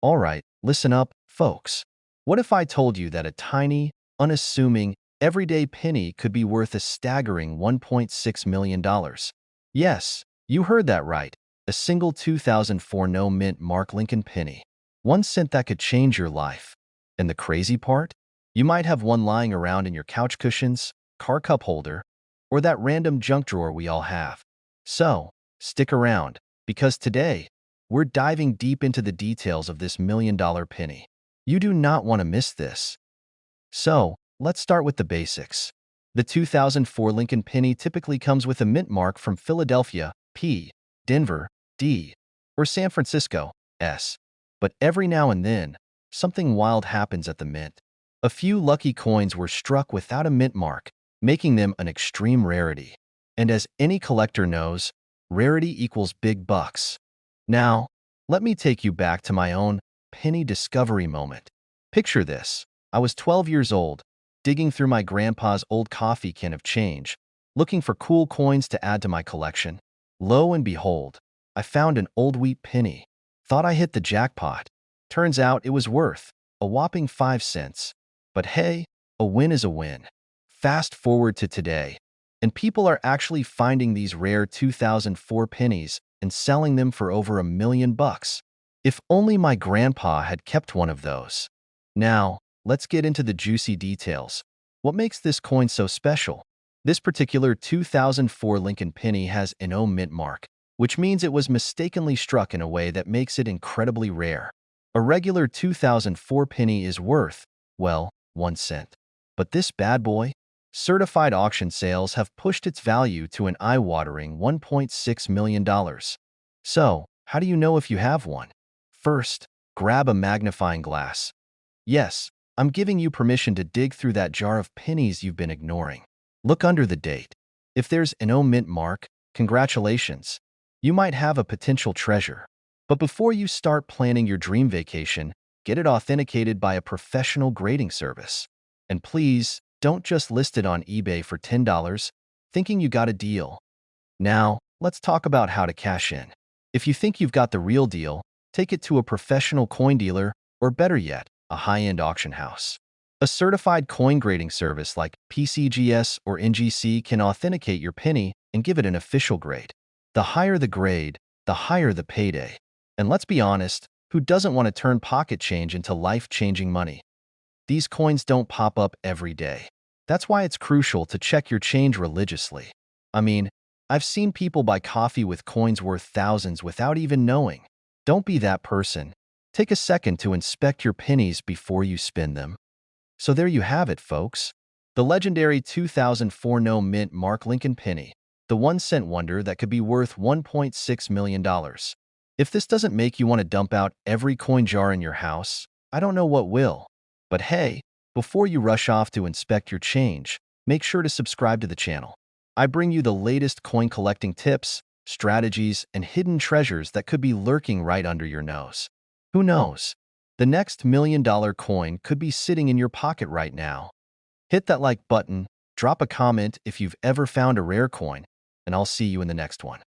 Alright, listen up, folks. What if I told you that a tiny, unassuming, everyday penny could be worth a staggering $1.6 million? Yes, you heard that right. A single 2004 no-mint Mark Lincoln penny. 1 cent that could change your life. And the crazy part? You might have one lying around in your couch cushions, car cup holder, or that random junk drawer we all have. So, stick around, because today, we're diving deep into the details of this million-dollar penny. You do not want to miss this. So, let's start with the basics. The 2004 Lincoln penny typically comes with a mint mark from Philadelphia, P, Denver, D, or San Francisco, S. But every now and then, something wild happens at the mint. A few lucky coins were struck without a mint mark, making them an extreme rarity. And as any collector knows, rarity equals big bucks. Now, let me take you back to my own penny discovery moment. Picture this. I was 12 years old, digging through my grandpa's old coffee can of change, looking for cool coins to add to my collection. Lo and behold, I found an old wheat penny. Thought I hit the jackpot. Turns out it was worth a whopping 5 cents. But hey, a win is a win. Fast forward to today, and people are actually finding these rare 2004 pennies and selling them for over $1 million. If only my grandpa had kept one of those. Now, let's get into the juicy details. What makes this coin so special? This particular 2004 Lincoln penny has an O mint mark, which means it was mistakenly struck in a way that makes it incredibly rare. A regular 2004 penny is worth, well, 1 cent. But this bad boy? Certified auction sales have pushed its value to an eye-watering $1.6 million. So, how do you know if you have one? First, grab a magnifying glass. Yes, I'm giving you permission to dig through that jar of pennies you've been ignoring. Look under the date. If there's an O mint mark, congratulations. You might have a potential treasure. But before you start planning your dream vacation, get it authenticated by a professional grading service. And please, don't just list it on eBay for $10, thinking you got a deal. Now, let's talk about how to cash in. If you think you've got the real deal, take it to a professional coin dealer, or better yet, a high-end auction house. A certified coin grading service like PCGS or NGC can authenticate your penny and give it an official grade. The higher the grade, the higher the payday. And let's be honest, who doesn't want to turn pocket change into life-changing money? These coins don't pop up every day. That's why it's crucial to check your change religiously. I mean, I've seen people buy coffee with coins worth thousands without even knowing. Don't be that person. Take a second to inspect your pennies before you spend them. So there you have it, folks. The legendary 2004 no-mint Mark Lincoln penny, the 1 cent wonder that could be worth $1.6 million. If this doesn't make you want to dump out every coin jar in your house, I don't know what will. But hey, before you rush off to inspect your change, make sure to subscribe to the channel. I bring you the latest coin collecting tips, strategies, and hidden treasures that could be lurking right under your nose. Who knows? The next million-dollar coin could be sitting in your pocket right now. Hit that like button, drop a comment if you've ever found a rare coin, and I'll see you in the next one.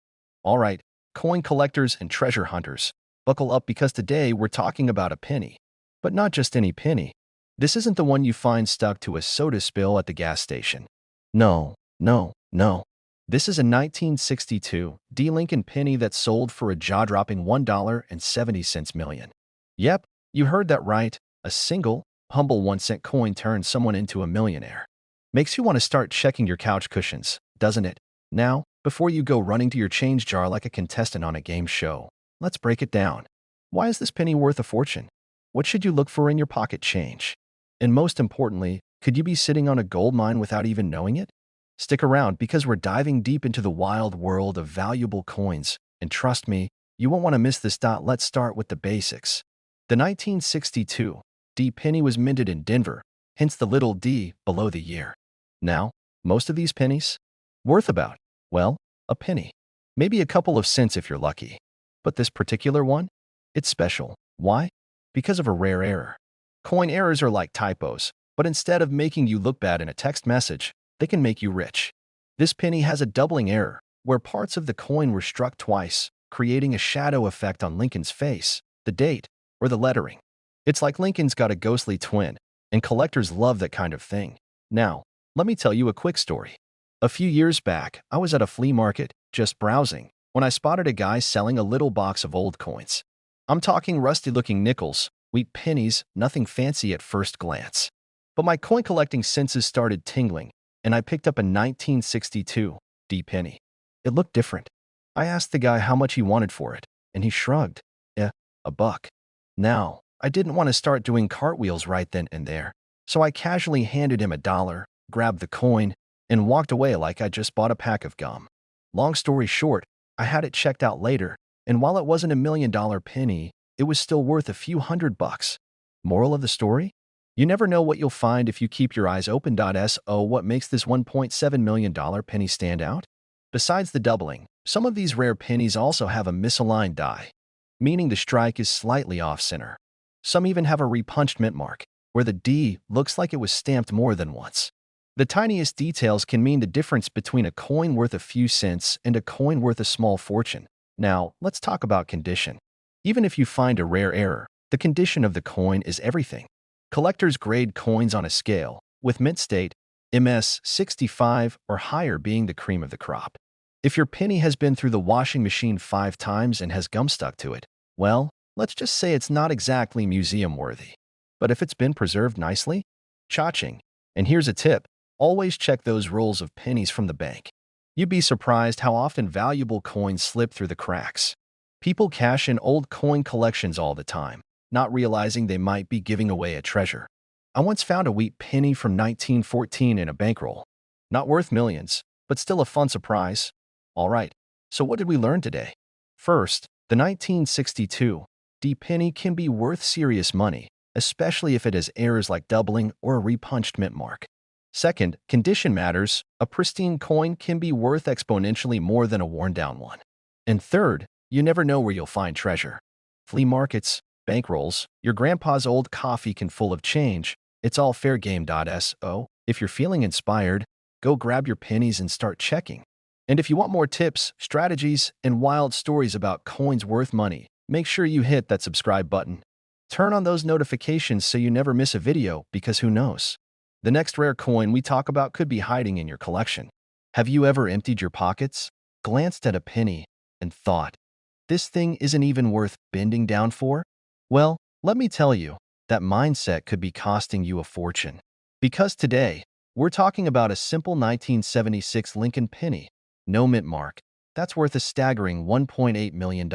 All right, coin collectors and treasure hunters, buckle up because today we're talking about a penny. But not just any penny. This isn't the one you find stuck to a soda spill at the gas station. No, no, no. This is a 1962 D. Lincoln penny that sold for a jaw-dropping $1.70 million. Yep, you heard that right. A single, humble 1 cent coin turned someone into a millionaire. Makes you want to start checking your couch cushions, doesn't it? Now, before you go running to your change jar like a contestant on a game show, let's break it down. Why is this penny worth a fortune? What should you look for in your pocket change? And most importantly, could you be sitting on a gold mine without even knowing it? Stick around because we're diving deep into the wild world of valuable coins. And trust me, you won't want to miss this. Let's start with the basics. The 1962 D penny was minted in Denver, hence the little d below the year. Now, most of these pennies? Worth about, well, a penny. Maybe a couple of cents if you're lucky. But this particular one? It's special. Why? Because of a rare error. Coin errors are like typos, but instead of making you look bad in a text message, they can make you rich. This penny has a doubling error, where parts of the coin were struck twice, creating a shadow effect on Lincoln's face, the date, or the lettering. It's like Lincoln's got a ghostly twin, and collectors love that kind of thing. Now, let me tell you a quick story. A few years back, I was at a flea market, just browsing, when I spotted a guy selling a little box of old coins. I'm talking rusty-looking nickels, wheat pennies, nothing fancy at first glance. But my coin collecting senses started tingling, and I picked up a 1962 D penny. It looked different. I asked the guy how much he wanted for it, and he shrugged. A buck. Now, I didn't want to start doing cartwheels right then and there, so I casually handed him $1, grabbed the coin, and walked away like I just bought a pack of gum. Long story short, I had it checked out later, and while it wasn't $1 million penny, it was still worth a few $100. Moral of the story? You never know what you'll find if you keep your eyes open. So what makes this $1.7 million penny stand out? Besides the doubling, some of these rare pennies also have a misaligned die, meaning the strike is slightly off-center. Some even have a repunched mint mark, where the D looks like it was stamped more than once. The tiniest details can mean the difference between a coin worth a few cents and a coin worth a small fortune. Now, let's talk about condition. Even if you find a rare error, the condition of the coin is everything. Collectors grade coins on a scale, with mint state, MS 65 or higher being the cream of the crop. If your penny has been through the washing machine 5 times and has gum stuck to it, well, let's just say it's not exactly museum-worthy. But if it's been preserved nicely, cha-ching. And here's a tip, always check those rolls of pennies from the bank. You'd be surprised how often valuable coins slip through the cracks. People cash in old coin collections all the time, not realizing they might be giving away a treasure. I once found a wheat penny from 1914 in a bankroll. Not worth millions, but still a fun surprise. All right, so what did we learn today? First, the 1962 D penny can be worth serious money, especially if it has errors like doubling or a repunched mint mark. Second, condition matters. A pristine coin can be worth exponentially more than a worn-down one. And third, you never know where you'll find treasure. Flea markets, bankrolls, your grandpa's old coffee can full of change. It's all fair game. So, if you're feeling inspired, go grab your pennies and start checking. And if you want more tips, strategies, and wild stories about coins worth money, make sure you hit that subscribe button. Turn on those notifications so you never miss a video, because who knows? The next rare coin we talk about could be hiding in your collection. Have you ever emptied your pockets, glanced at a penny, and thought, this thing isn't even worth bending down for? Well, let me tell you, that mindset could be costing you a fortune. Because today, we're talking about a simple 1976 Lincoln penny, no mint mark, that's worth a staggering $1.8 million.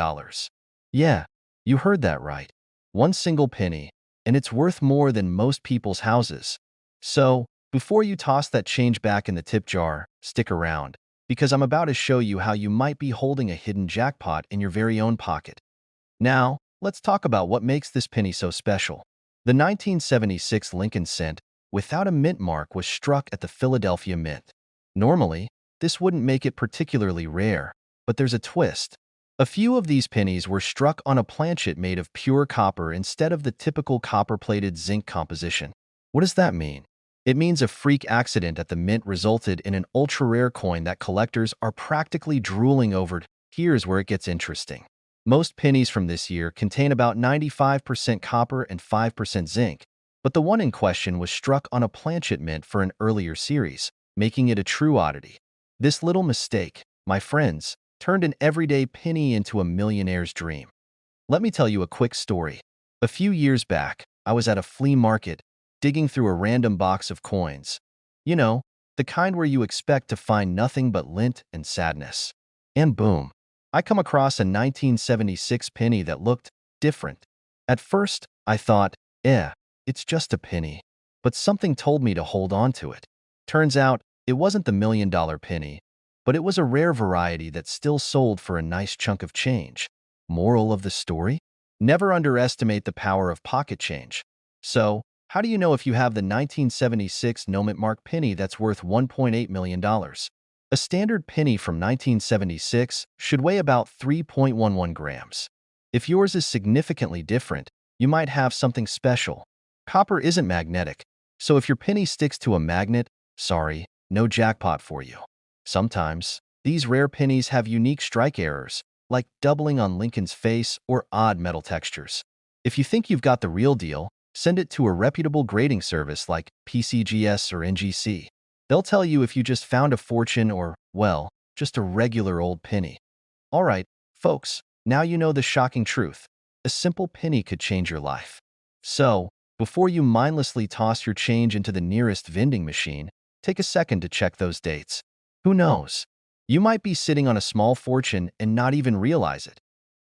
Yeah, you heard that right. One single penny, and it's worth more than most people's houses. So, before you toss that change back in the tip jar, stick around, because I'm about to show you how you might be holding a hidden jackpot in your very own pocket. Now, let's talk about what makes this penny so special. The 1976 Lincoln cent, without a mint mark, was struck at the Philadelphia Mint. Normally, this wouldn't make it particularly rare, but there's a twist. A few of these pennies were struck on a planchet made of pure copper instead of the typical copper-plated zinc composition. What does that mean? It means a freak accident at the mint resulted in an ultra-rare coin that collectors are practically drooling over. Here's where it gets interesting. Most pennies from this year contain about 95% copper and 5% zinc, but the one in question was struck on a planchet mint for an earlier series, making it a true oddity. This little mistake, my friends, turned an everyday penny into a millionaire's dream. Let me tell you a quick story. A few years back, I was at a flea market, digging through a random box of coins. You know, the kind where you expect to find nothing but lint and sadness. And boom, I come across a 1976 penny that looked different. At first, I thought, it's just a penny. But something told me to hold on to it. Turns out, it wasn't the $1 million penny, but it was a rare variety that still sold for a nice chunk of change. Moral of the story? Never underestimate the power of pocket change. So, how do you know if you have the 1976 no mint mark penny that's worth $1.8 million? A standard penny from 1976 should weigh about 3.11 grams. If yours is significantly different, you might have something special. Copper isn't magnetic, so if your penny sticks to a magnet, sorry, no jackpot for you. Sometimes, these rare pennies have unique strike errors, like doubling on Lincoln's face or odd metal textures. If you think you've got the real deal, send it to a reputable grading service like PCGS or NGC. They'll tell you if you just found a fortune or, well, just a regular old penny. All right, folks, now you know the shocking truth. A simple penny could change your life. So, before you mindlessly toss your change into the nearest vending machine, take a second to check those dates. Who knows? You might be sitting on a small fortune and not even realize it.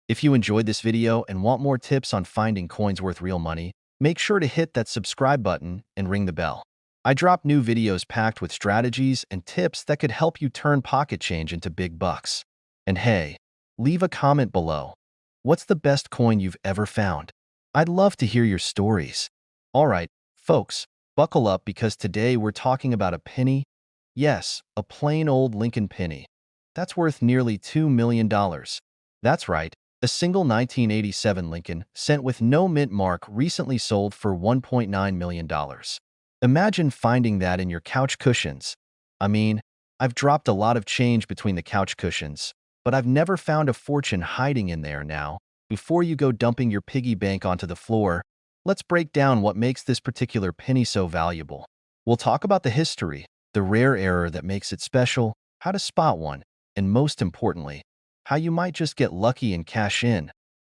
If you enjoyed this video and want more tips on finding coins worth real money, make sure to hit that subscribe button and ring the bell. I drop new videos packed with strategies and tips that could help you turn pocket change into big bucks. And hey, leave a comment below. What's the best coin you've ever found? I'd love to hear your stories. All right, folks, buckle up because today we're talking about a penny. Yes, a plain old Lincoln penny. That's worth nearly $2 million. That's right. A single 1987 Lincoln, sent with no mint mark, recently sold for $1.9 million. Imagine finding that in your couch cushions. I mean, I've dropped a lot of change between the couch cushions, but I've never found a fortune hiding in there now. Before you go dumping your piggy bank onto the floor, let's break down what makes this particular penny so valuable. We'll talk about the history, the rare error that makes it special, how to spot one, and most importantly, how you might just get lucky and cash in.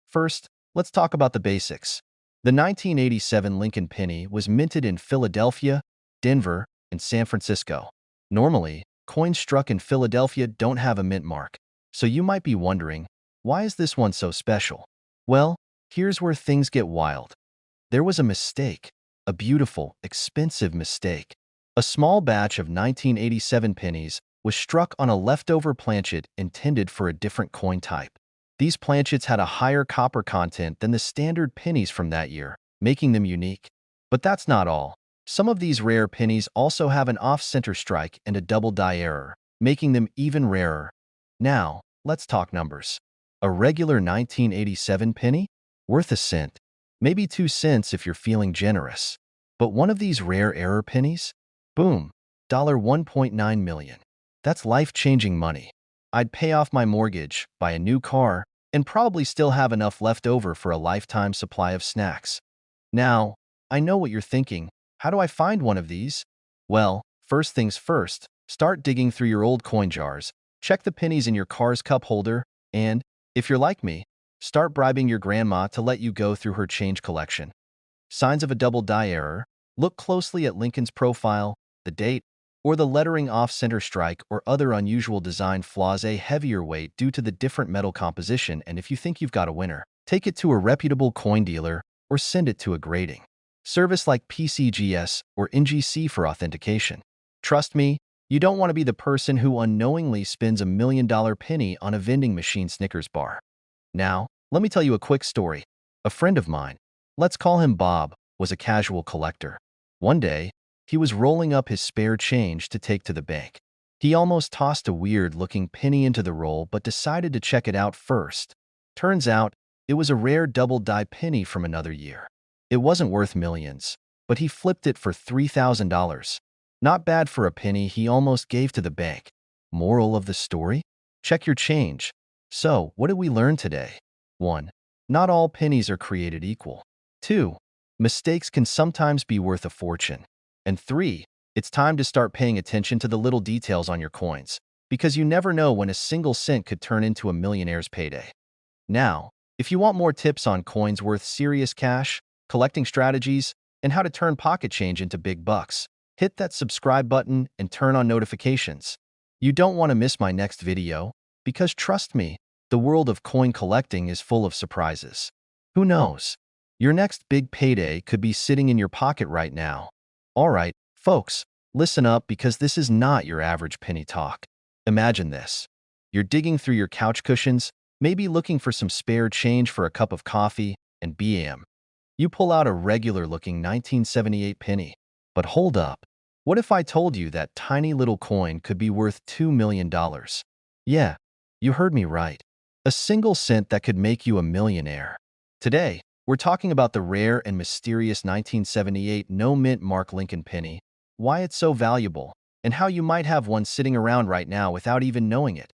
First, let's talk about the basics. The 1987 Lincoln penny was minted in Philadelphia, Denver, and San Francisco. Normally, coins struck in Philadelphia don't have a mint mark, so you might be wondering, why is this one so special? Well, here's where things get wild. There was a mistake, a beautiful, expensive mistake. A small batch of 1987 pennies was struck on a leftover planchet intended for a different coin type. These planchets had a higher copper content than the standard pennies from that year, making them unique. But that's not all. Some of these rare pennies also have an off-center strike and a double die error, making them even rarer. Now, let's talk numbers. A regular 1987 penny? Worth a cent. Maybe 2 cents if you're feeling generous. But one of these rare error pennies? Boom, $1.9 million. That's life-changing money. I'd pay off my mortgage, buy a new car, and probably still have enough left over for a lifetime supply of snacks. Now, I know what you're thinking. How do I find one of these? Well, first things first, start digging through your old coin jars, check the pennies in your car's cup holder, and, if you're like me, start bribing your grandma to let you go through her change collection. Signs of a double die error: look closely at Lincoln's profile, the date, or the lettering off-center strike or other unusual design flaws. A heavier weight due to the different metal composition. And if you think you've got a winner, take it to a reputable coin dealer or send it to a grading service like PCGS or NGC for authentication. Trust me, you don't want to be the person who unknowingly spends $1 million penny on a vending machine Snickers bar. Now, let me tell you a quick story. A friend of mine, let's call him Bob, was a casual collector. One day, he was rolling up his spare change to take to the bank. He almost tossed a weird-looking penny into the roll but decided to check it out first. Turns out, it was a rare double-die penny from another year. It wasn't worth millions, but he flipped it for $3,000. Not bad for a penny he almost gave to the bank. Moral of the story? Check your change. So, what did we learn today? 1. Not all pennies are created equal. 2. Mistakes can sometimes be worth a fortune. And 3. It's time to start paying attention to the little details on your coins, because you never know when a single cent could turn into a millionaire's payday. Now, if you want more tips on coins worth serious cash, collecting strategies, and how to turn pocket change into big bucks, hit that subscribe button and turn on notifications. You don't want to miss my next video, because trust me, the world of coin collecting is full of surprises. Who knows? Your next big payday could be sitting in your pocket right now. All right, folks, listen up because this is not your average penny talk. Imagine this. You're digging through your couch cushions, maybe looking for some spare change for a cup of coffee, and bam, you pull out a regular-looking 1978 penny. But hold up. What if I told you that tiny little coin could be worth $2 million? Yeah, you heard me right. A single cent that could make you a millionaire. Today, we're talking about the rare and mysterious 1978 no-mint mark Lincoln penny, why it's so valuable, and how you might have one sitting around right now without even knowing it.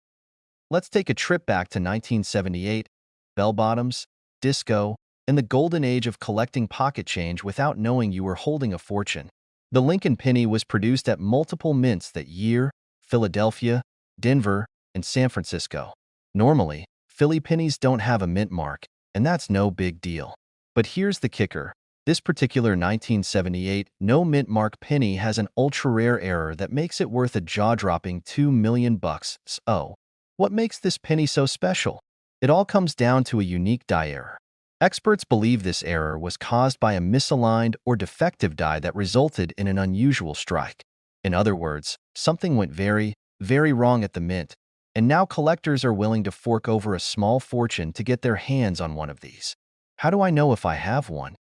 Let's take a trip back to 1978, bell-bottoms, disco, in the golden age of collecting pocket change without knowing you were holding a fortune. The Lincoln penny was produced at multiple mints that year: Philadelphia, Denver, and San Francisco. Normally, Philly pennies don't have a mint mark, and that's no big deal. But here's the kicker. This particular 1978 no mint mark penny has an ultra-rare error that makes it worth a jaw-dropping $2 million. So, what makes this penny so special? It all comes down to a unique die error. Experts believe this error was caused by a misaligned or defective die that resulted in an unusual strike. In other words, something went very, very wrong at the mint, and now collectors are willing to fork over a small fortune to get their hands on one of these. How do I know if I have one?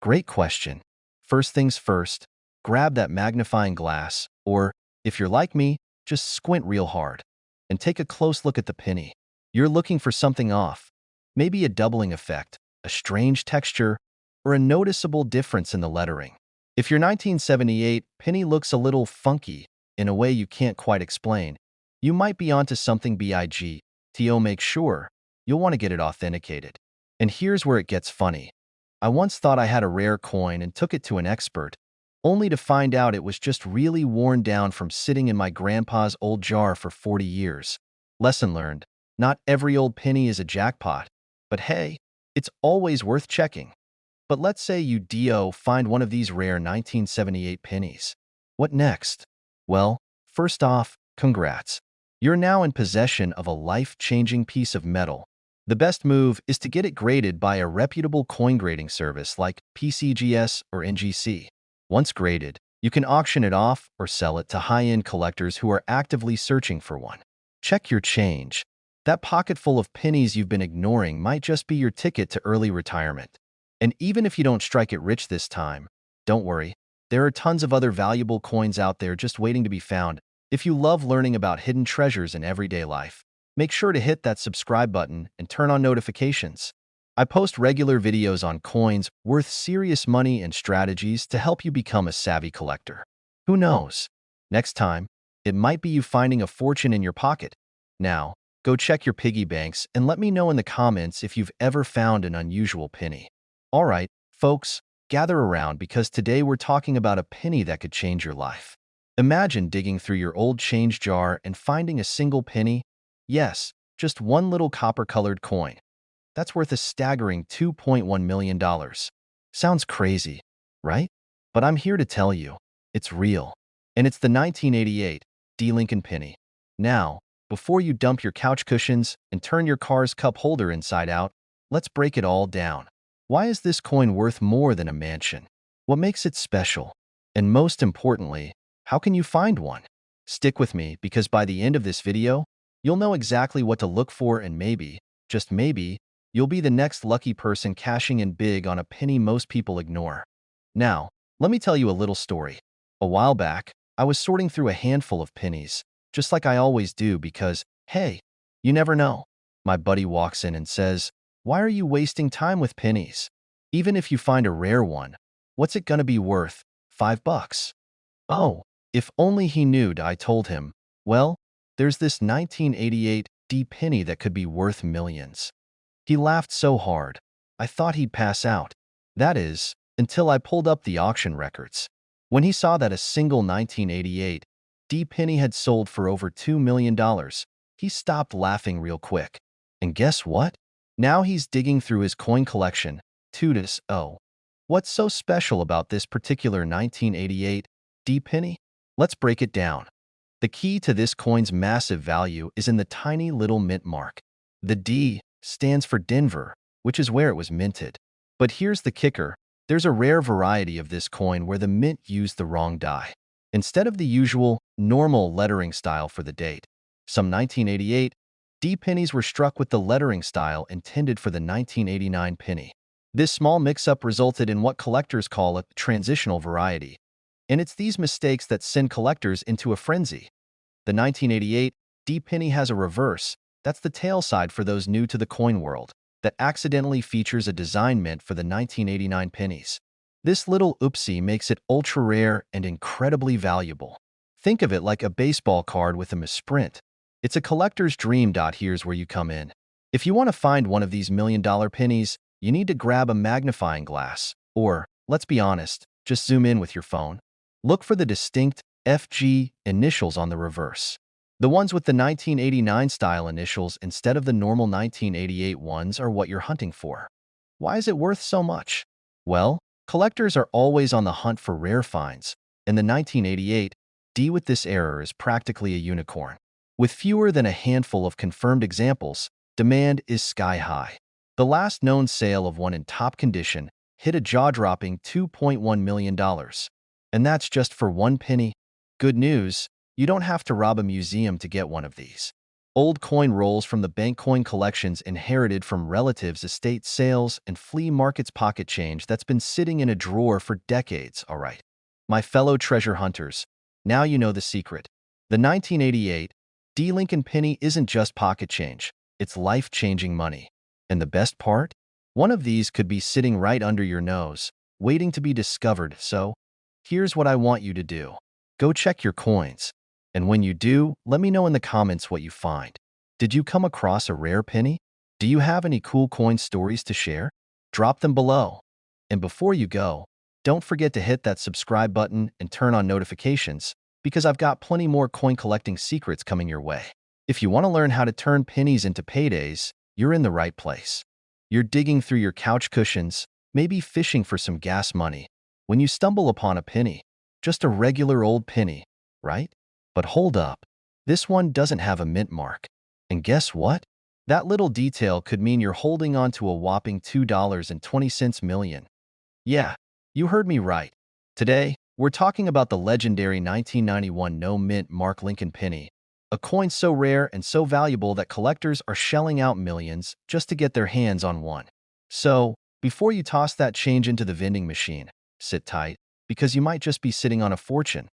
Great question. First things first, grab that magnifying glass, or, if you're like me, just squint real hard, and take a close look at the penny. You're looking for something off, maybe a doubling effect, a strange texture, or a noticeable difference in the lettering. If your 1978 penny looks a little funky in a way you can't quite explain, you might be onto something big. To make sure, you'll want to get it authenticated. And here's where it gets funny. I once thought I had a rare coin and took it to an expert, only to find out it was just really worn down from sitting in my grandpa's old jar for 40 years. Lesson learned: not every old penny is a jackpot, but hey, it's always worth checking. But let's say you find one of these rare 1978 pennies. What next? Well, first off, congrats. You're now in possession of a life-changing piece of metal. The best move is to get it graded by a reputable coin grading service like PCGS or NGC. Once graded, you can auction it off or sell it to high-end collectors who are actively searching for one. Check your change. That pocket full of pennies you've been ignoring might just be your ticket to early retirement. And even if you don't strike it rich this time, don't worry. There are tons of other valuable coins out there just waiting to be found. If you love learning about hidden treasures in everyday life, make sure to hit that subscribe button and turn on notifications. I post regular videos on coins worth serious money and strategies to help you become a savvy collector. Who knows? Next time, it might be you finding a fortune in your pocket. Now, go check your piggy banks and let me know in the comments if you've ever found an unusual penny. All right, folks, gather around because today we're talking about a penny that could change your life. Imagine digging through your old change jar and finding a single penny. Yes, just one little copper-colored coin. That's worth a staggering $2.1 million. Sounds crazy, right? But I'm here to tell you, it's real. And it's the 1988 Lincoln penny. Now, before you dump your couch cushions and turn your car's cup holder inside out, let's break it all down. Why is this coin worth more than a mansion? What makes it special? And most importantly, how can you find one? Stick with me because by the end of this video, you'll know exactly what to look for and maybe, just maybe, you'll be the next lucky person cashing in big on a penny most people ignore. Now, let me tell you a little story. A while back, I was sorting through a handful of pennies, just like I always do because, hey, you never know. My buddy walks in and says, "Why are you wasting time with pennies? Even if you find a rare one, what's it gonna be worth? $5? Oh, if only he knew, I told him. Well, there's this 1988 penny that could be worth millions. He laughed so hard, I thought he'd pass out. That is, until I pulled up the auction records. When he saw that a single 1988 penny had sold for over $2 million, he stopped laughing real quick. And guess what? Now he's digging through his coin collection. What's so special about this particular 1988 penny? Let's break it down. The key to this coin's massive value is in the tiny little mint mark. The D stands for Denver, which is where it was minted. But here's the kicker. There's a rare variety of this coin where the mint used the wrong die. Instead of the usual, normal lettering style for the date, some 1988 pennies were struck with the lettering style intended for the 1989 penny. This small mix-up resulted in what collectors call a transitional variety. And it's these mistakes that send collectors into a frenzy. The 1988 penny has a reverse. That's the tail side for those new to the coin world, that accidentally features a design mint for the 1989 pennies. This little oopsie makes it ultra-rare and incredibly valuable. Think of it like a baseball card with a misprint. It's a collector's dream. Here's where you come in. If you want to find one of these million-dollar pennies, you need to grab a magnifying glass, or, let's be honest, just zoom in with your phone. Look for the distinct FG initials on the reverse. The ones with the 1989 style initials instead of the normal 1988 ones are what you're hunting for. Why is it worth so much? Well, collectors are always on the hunt for rare finds, and the 1988 D with this error is practically a unicorn. With fewer than a handful of confirmed examples, demand is sky high. The last known sale of one in top condition hit a jaw-dropping $2.1 million. And that's just for one penny. Good news, you don't have to rob a museum to get one of these. Old coin rolls from the bank coin collections inherited from relatives' estate sales and flea markets pocket change that's been sitting in a drawer for decades, all right. My fellow treasure hunters, now you know the secret. The 1988 D. Lincoln penny isn't just pocket change, it's life-changing money. And the best part? One of these could be sitting right under your nose, waiting to be discovered, so here's what I want you to do. Go check your coins. And when you do, let me know in the comments what you find. Did you come across a rare penny? Do you have any cool coin stories to share? Drop them below. And before you go, don't forget to hit that subscribe button and turn on notifications, because I've got plenty more coin collecting secrets coming your way. If you want to learn how to turn pennies into paydays, you're in the right place. You're digging through your couch cushions, maybe fishing for some gas money, when you stumble upon a penny, just a regular old penny, right? But hold up, this one doesn't have a mint mark. And guess what? That little detail could mean you're holding on to a whopping $2.20 million. Yeah, you heard me right. Today, we're talking about the legendary 1991 no mint mark Lincoln penny, a coin so rare and so valuable that collectors are shelling out millions just to get their hands on one. So, before you toss that change into the vending machine, sit tight, because you might just be sitting on a fortune.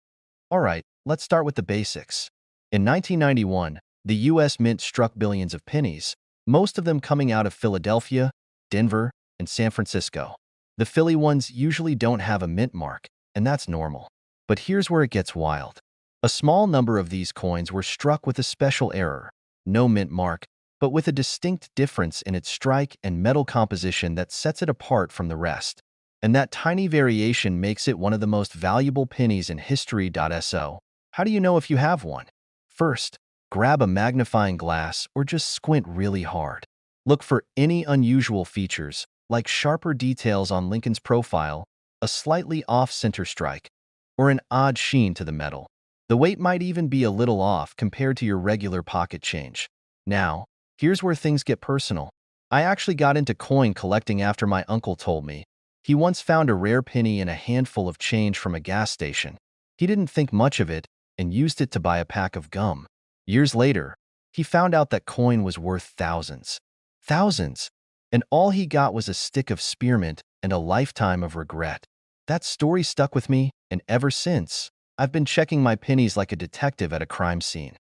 All right, let's start with the basics. In 1991, the U.S. Mint struck billions of pennies, most of them coming out of Philadelphia, Denver, and San Francisco. The Philly ones usually don't have a mint mark, and that's normal. But here's where it gets wild. A small number of these coins were struck with a special error, no mint mark, but with a distinct difference in its strike and metal composition that sets it apart from the rest. And that tiny variation makes it one of the most valuable pennies in history. So, how do you know if you have one? First, grab a magnifying glass or just squint really hard. Look for any unusual features, like sharper details on Lincoln's profile, a slightly off-center strike, or an odd sheen to the metal. The weight might even be a little off compared to your regular pocket change. Now, here's where things get personal. I actually got into coin collecting after my uncle told me. He once found a rare penny in a handful of change from a gas station. He didn't think much of it and used it to buy a pack of gum. Years later, he found out that coin was worth thousands. Thousands! And all he got was a stick of spearmint and a lifetime of regret. That story stuck with me, and ever since, I've been checking my pennies like a detective at a crime scene.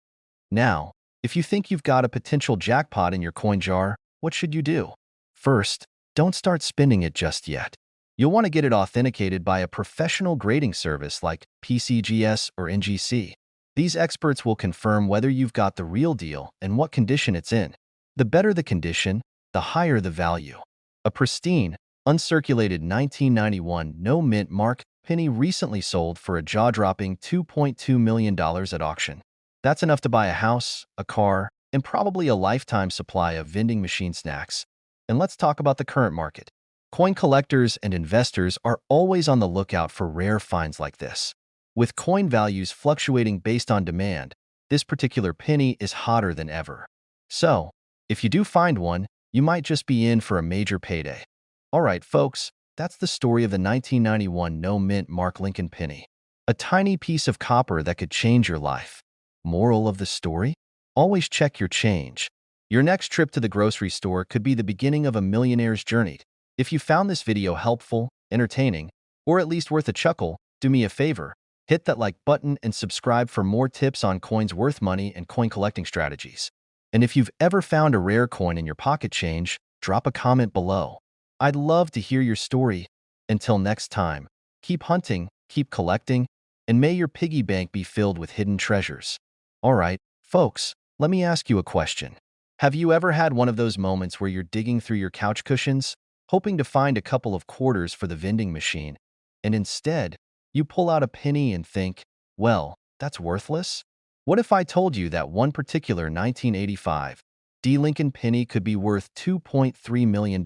Now, if you think you've got a potential jackpot in your coin jar, what should you do? First, don't start spending it just yet. You'll want to get it authenticated by a professional grading service like PCGS or NGC. These experts will confirm whether you've got the real deal and what condition it's in. The better the condition, the higher the value. A pristine, uncirculated 1991 no mint mark penny recently sold for a jaw-dropping $2.2 million at auction. That's enough to buy a house, a car, and probably a lifetime supply of vending machine snacks. And let's talk about the current market. Coin collectors and investors are always on the lookout for rare finds like this. With coin values fluctuating based on demand, this particular penny is hotter than ever. So, if you do find one, you might just be in for a major payday. All right, folks, that's the story of the 1991 no mint mark Lincoln penny. A tiny piece of copper that could change your life. Moral of the story? Always check your change. Your next trip to the grocery store could be the beginning of a millionaire's journey. If you found this video helpful, entertaining, or at least worth a chuckle, do me a favor. Hit that like button and subscribe for more tips on coins worth money and coin collecting strategies. And if you've ever found a rare coin in your pocket change, drop a comment below. I'd love to hear your story. Until next time, keep hunting, keep collecting, and may your piggy bank be filled with hidden treasures. All right, folks, let me ask you a question. Have you ever had one of those moments where you're digging through your couch cushions, hoping to find a couple of quarters for the vending machine, and instead, you pull out a penny and think, well, that's worthless? What if I told you that one particular 1985 D. Lincoln penny could be worth $2.3 million?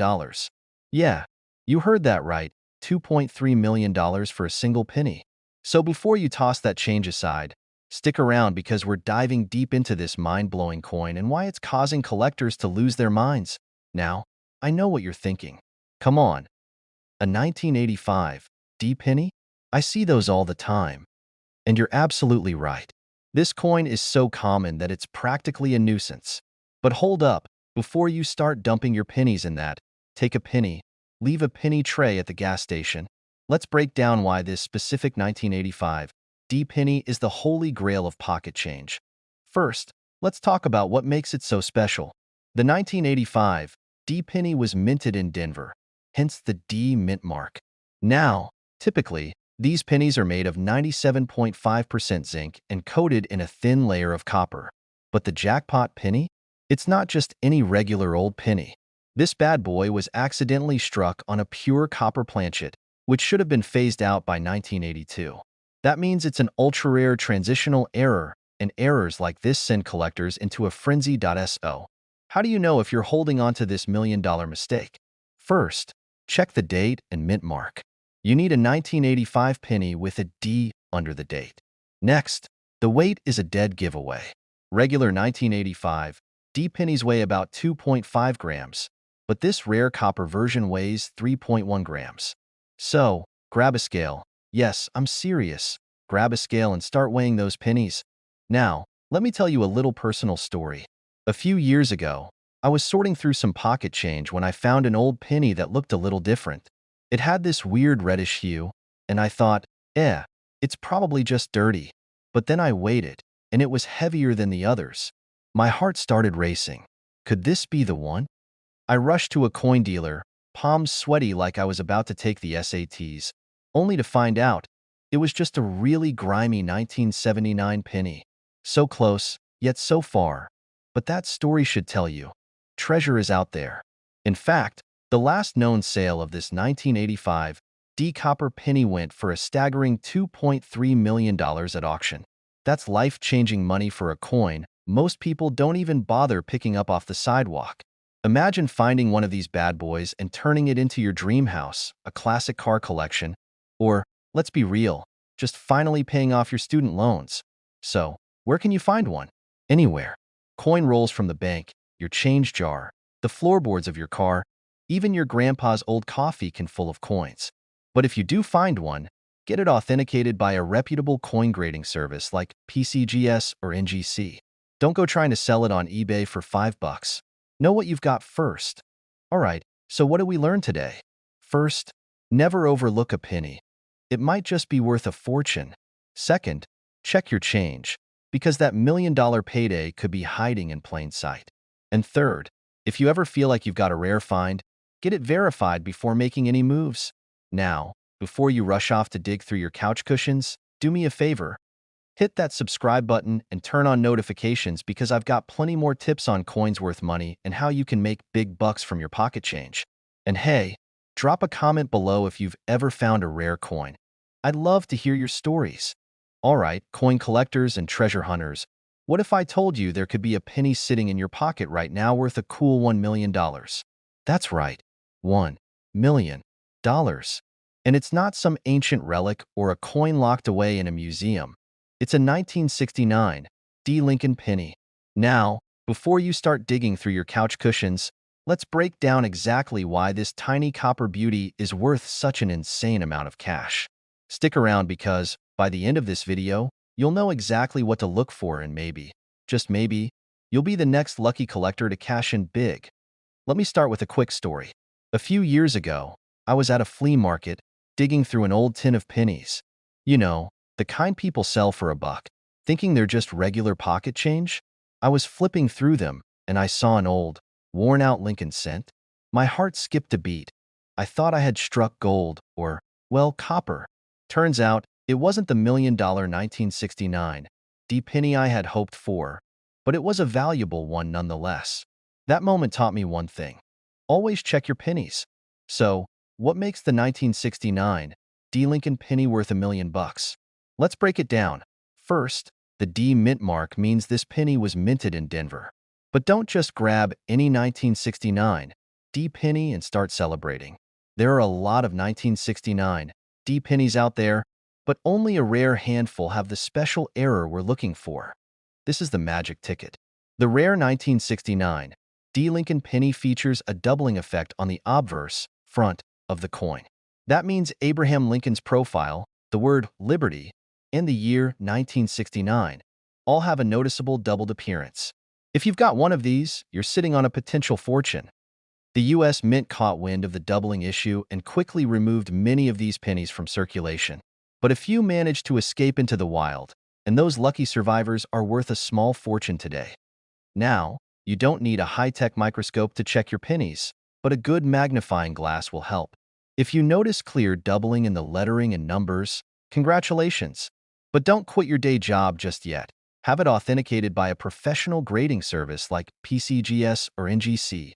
Yeah, you heard that right, $2.3 million for a single penny. So before you toss that change aside, stick around because we're diving deep into this mind-blowing coin and why it's causing collectors to lose their minds. Now, I know what you're thinking. Come on, a 1985 D penny? I see those all the time. And you're absolutely right. This coin is so common that it's practically a nuisance. But hold up, before you start dumping your pennies in that, take a penny, leave a penny tray at the gas station. Let's break down why this specific 1985 D penny is the holy grail of pocket change. First, let's talk about what makes it so special. The 1985 D penny was minted in Denver, hence the D mint mark. Now, typically, these pennies are made of 97.5% zinc and coated in a thin layer of copper. But the jackpot penny? It's not just any regular old penny. This bad boy was accidentally struck on a pure copper planchet, which should have been phased out by 1982. That means it's an ultra-rare transitional error, and errors like this send collectors into a frenzy. So, how do you know if you're holding on to this million-dollar mistake? First, check the date and mint mark. You need a 1985 penny with a D under the date. Next, the weight is a dead giveaway. Regular 1985 D pennies weigh about 2.5 grams, but this rare copper version weighs 3.1 grams. So, grab a scale. Yes, I'm serious. Grab a scale and start weighing those pennies. Now, let me tell you a little personal story. A few years ago, I was sorting through some pocket change when I found an old penny that looked a little different. It had this weird reddish hue, and I thought, it's probably just dirty. But then I weighed it, and it was heavier than the others. My heart started racing. Could this be the one? I rushed to a coin dealer, palms sweaty like I was about to take the SATs, only to find out it was just a really grimy 1979 penny. So close, yet so far. But that story should tell you. Treasure is out there. In fact, the last known sale of this 1985 D copper penny went for a staggering $2.3 million at auction. That's life-changing money for a coin most people don't even bother picking up off the sidewalk. Imagine finding one of these bad boys and turning it into your dream house, a classic car collection, or, let's be real, just finally paying off your student loans. So, where can you find one? Anywhere. Coin rolls from the bank, your change jar, the floorboards of your car, even your grandpa's old coffee can full of coins. But if you do find one, get it authenticated by a reputable coin grading service like PCGS or NGC. Don't go trying to sell it on eBay for $5. Know what you've got first. Alright, so what did we learn today? First, never overlook a penny. It might just be worth a fortune. Second, check your change, because that million-dollar payday could be hiding in plain sight. And third, if you ever feel like you've got a rare find, get it verified before making any moves. Now, before you rush off to dig through your couch cushions, do me a favor. Hit that subscribe button and turn on notifications because I've got plenty more tips on coins worth money and how you can make big bucks from your pocket change. And hey, drop a comment below if you've ever found a rare coin. I'd love to hear your stories. Alright, coin collectors and treasure hunters, what if I told you there could be a penny sitting in your pocket right now worth a cool $1 million? That's right, $1 million. And it's not some ancient relic or a coin locked away in a museum. It's a 1969 D. Lincoln penny. Now, before you start digging through your couch cushions, let's break down exactly why this tiny copper beauty is worth such an insane amount of cash. Stick around because, by the end of this video, you'll know exactly what to look for and maybe, just maybe, you'll be the next lucky collector to cash in big. Let me start with a quick story. A few years ago, I was at a flea market, digging through an old tin of pennies. You know, the kind people sell for $1, thinking they're just regular pocket change. I was flipping through them, and I saw an old, worn-out Lincoln cent. My heart skipped a beat. I thought I had struck gold, or, well, copper. Turns out, it wasn't the million-dollar 1969 D penny I had hoped for, but it was a valuable one nonetheless. That moment taught me one thing. Always check your pennies. So, what makes the 1969 D Lincoln penny worth $1 million? Let's break it down. First, the D mint mark means this penny was minted in Denver. But don't just grab any 1969 D penny and start celebrating. There are a lot of 1969 D pennies out there, but only a rare handful have the special error we're looking for. This is the magic ticket. The rare 1969 D Lincoln penny features a doubling effect on the obverse front of the coin. That means Abraham Lincoln's profile, the word liberty, and the year 1969 all have a noticeable doubled appearance. If you've got one of these, you're sitting on a potential fortune. The U.S. Mint caught wind of the doubling issue and quickly removed many of these pennies from circulation. But a few managed to escape into the wild, and those lucky survivors are worth a small fortune today. Now, you don't need a high-tech microscope to check your pennies, but a good magnifying glass will help. If you notice clear doubling in the lettering and numbers, congratulations. But don't quit your day job just yet. Have it authenticated by a professional grading service like PCGS or NGC.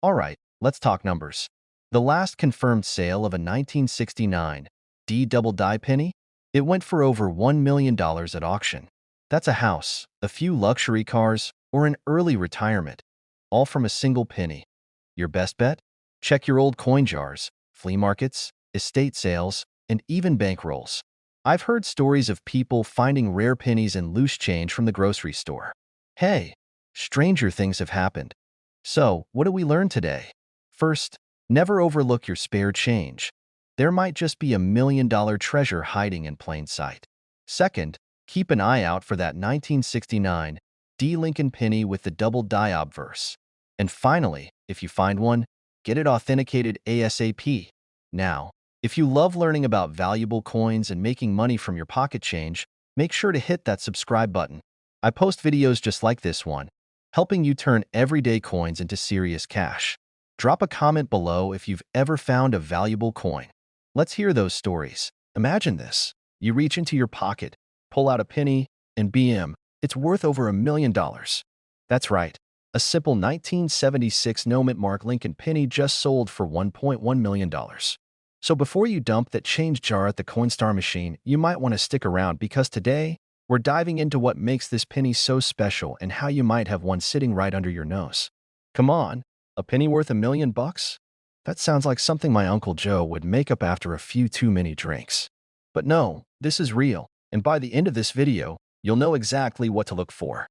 All right, let's talk numbers. The last confirmed sale of a 1969 D double die penny? It went for over $1 million at auction. That's a house, a few luxury cars, or an early retirement, all from a single penny. Your best bet? Check your old coin jars, flea markets, estate sales, and even bankrolls. I've heard stories of people finding rare pennies and loose change from the grocery store. Hey, stranger things have happened. So, what did we learn today? First, never overlook your spare change. There might just be $1 million treasure hiding in plain sight. Second, keep an eye out for that 1969 D Lincoln penny with the double die obverse. And finally, if you find one, get it authenticated ASAP. Now, if you love learning about valuable coins and making money from your pocket change, make sure to hit that subscribe button. I post videos just like this one, helping you turn everyday coins into serious cash. Drop a comment below if you've ever found a valuable coin. Let's hear those stories. Imagine this. You reach into your pocket, pull out a penny, and BM, it's worth over $1 million. That's right. A simple 1976 no-mint mark Lincoln penny just sold for $1.1 million. So before you dump that change jar at the Coinstar machine, you might want to stick around because today, we're diving into what makes this penny so special and how you might have one sitting right under your nose. Come on, a penny worth $1 million? That sounds like something my Uncle Joe would make up after a few too many drinks. But no, this is real, and by the end of this video, you'll know exactly what to look for.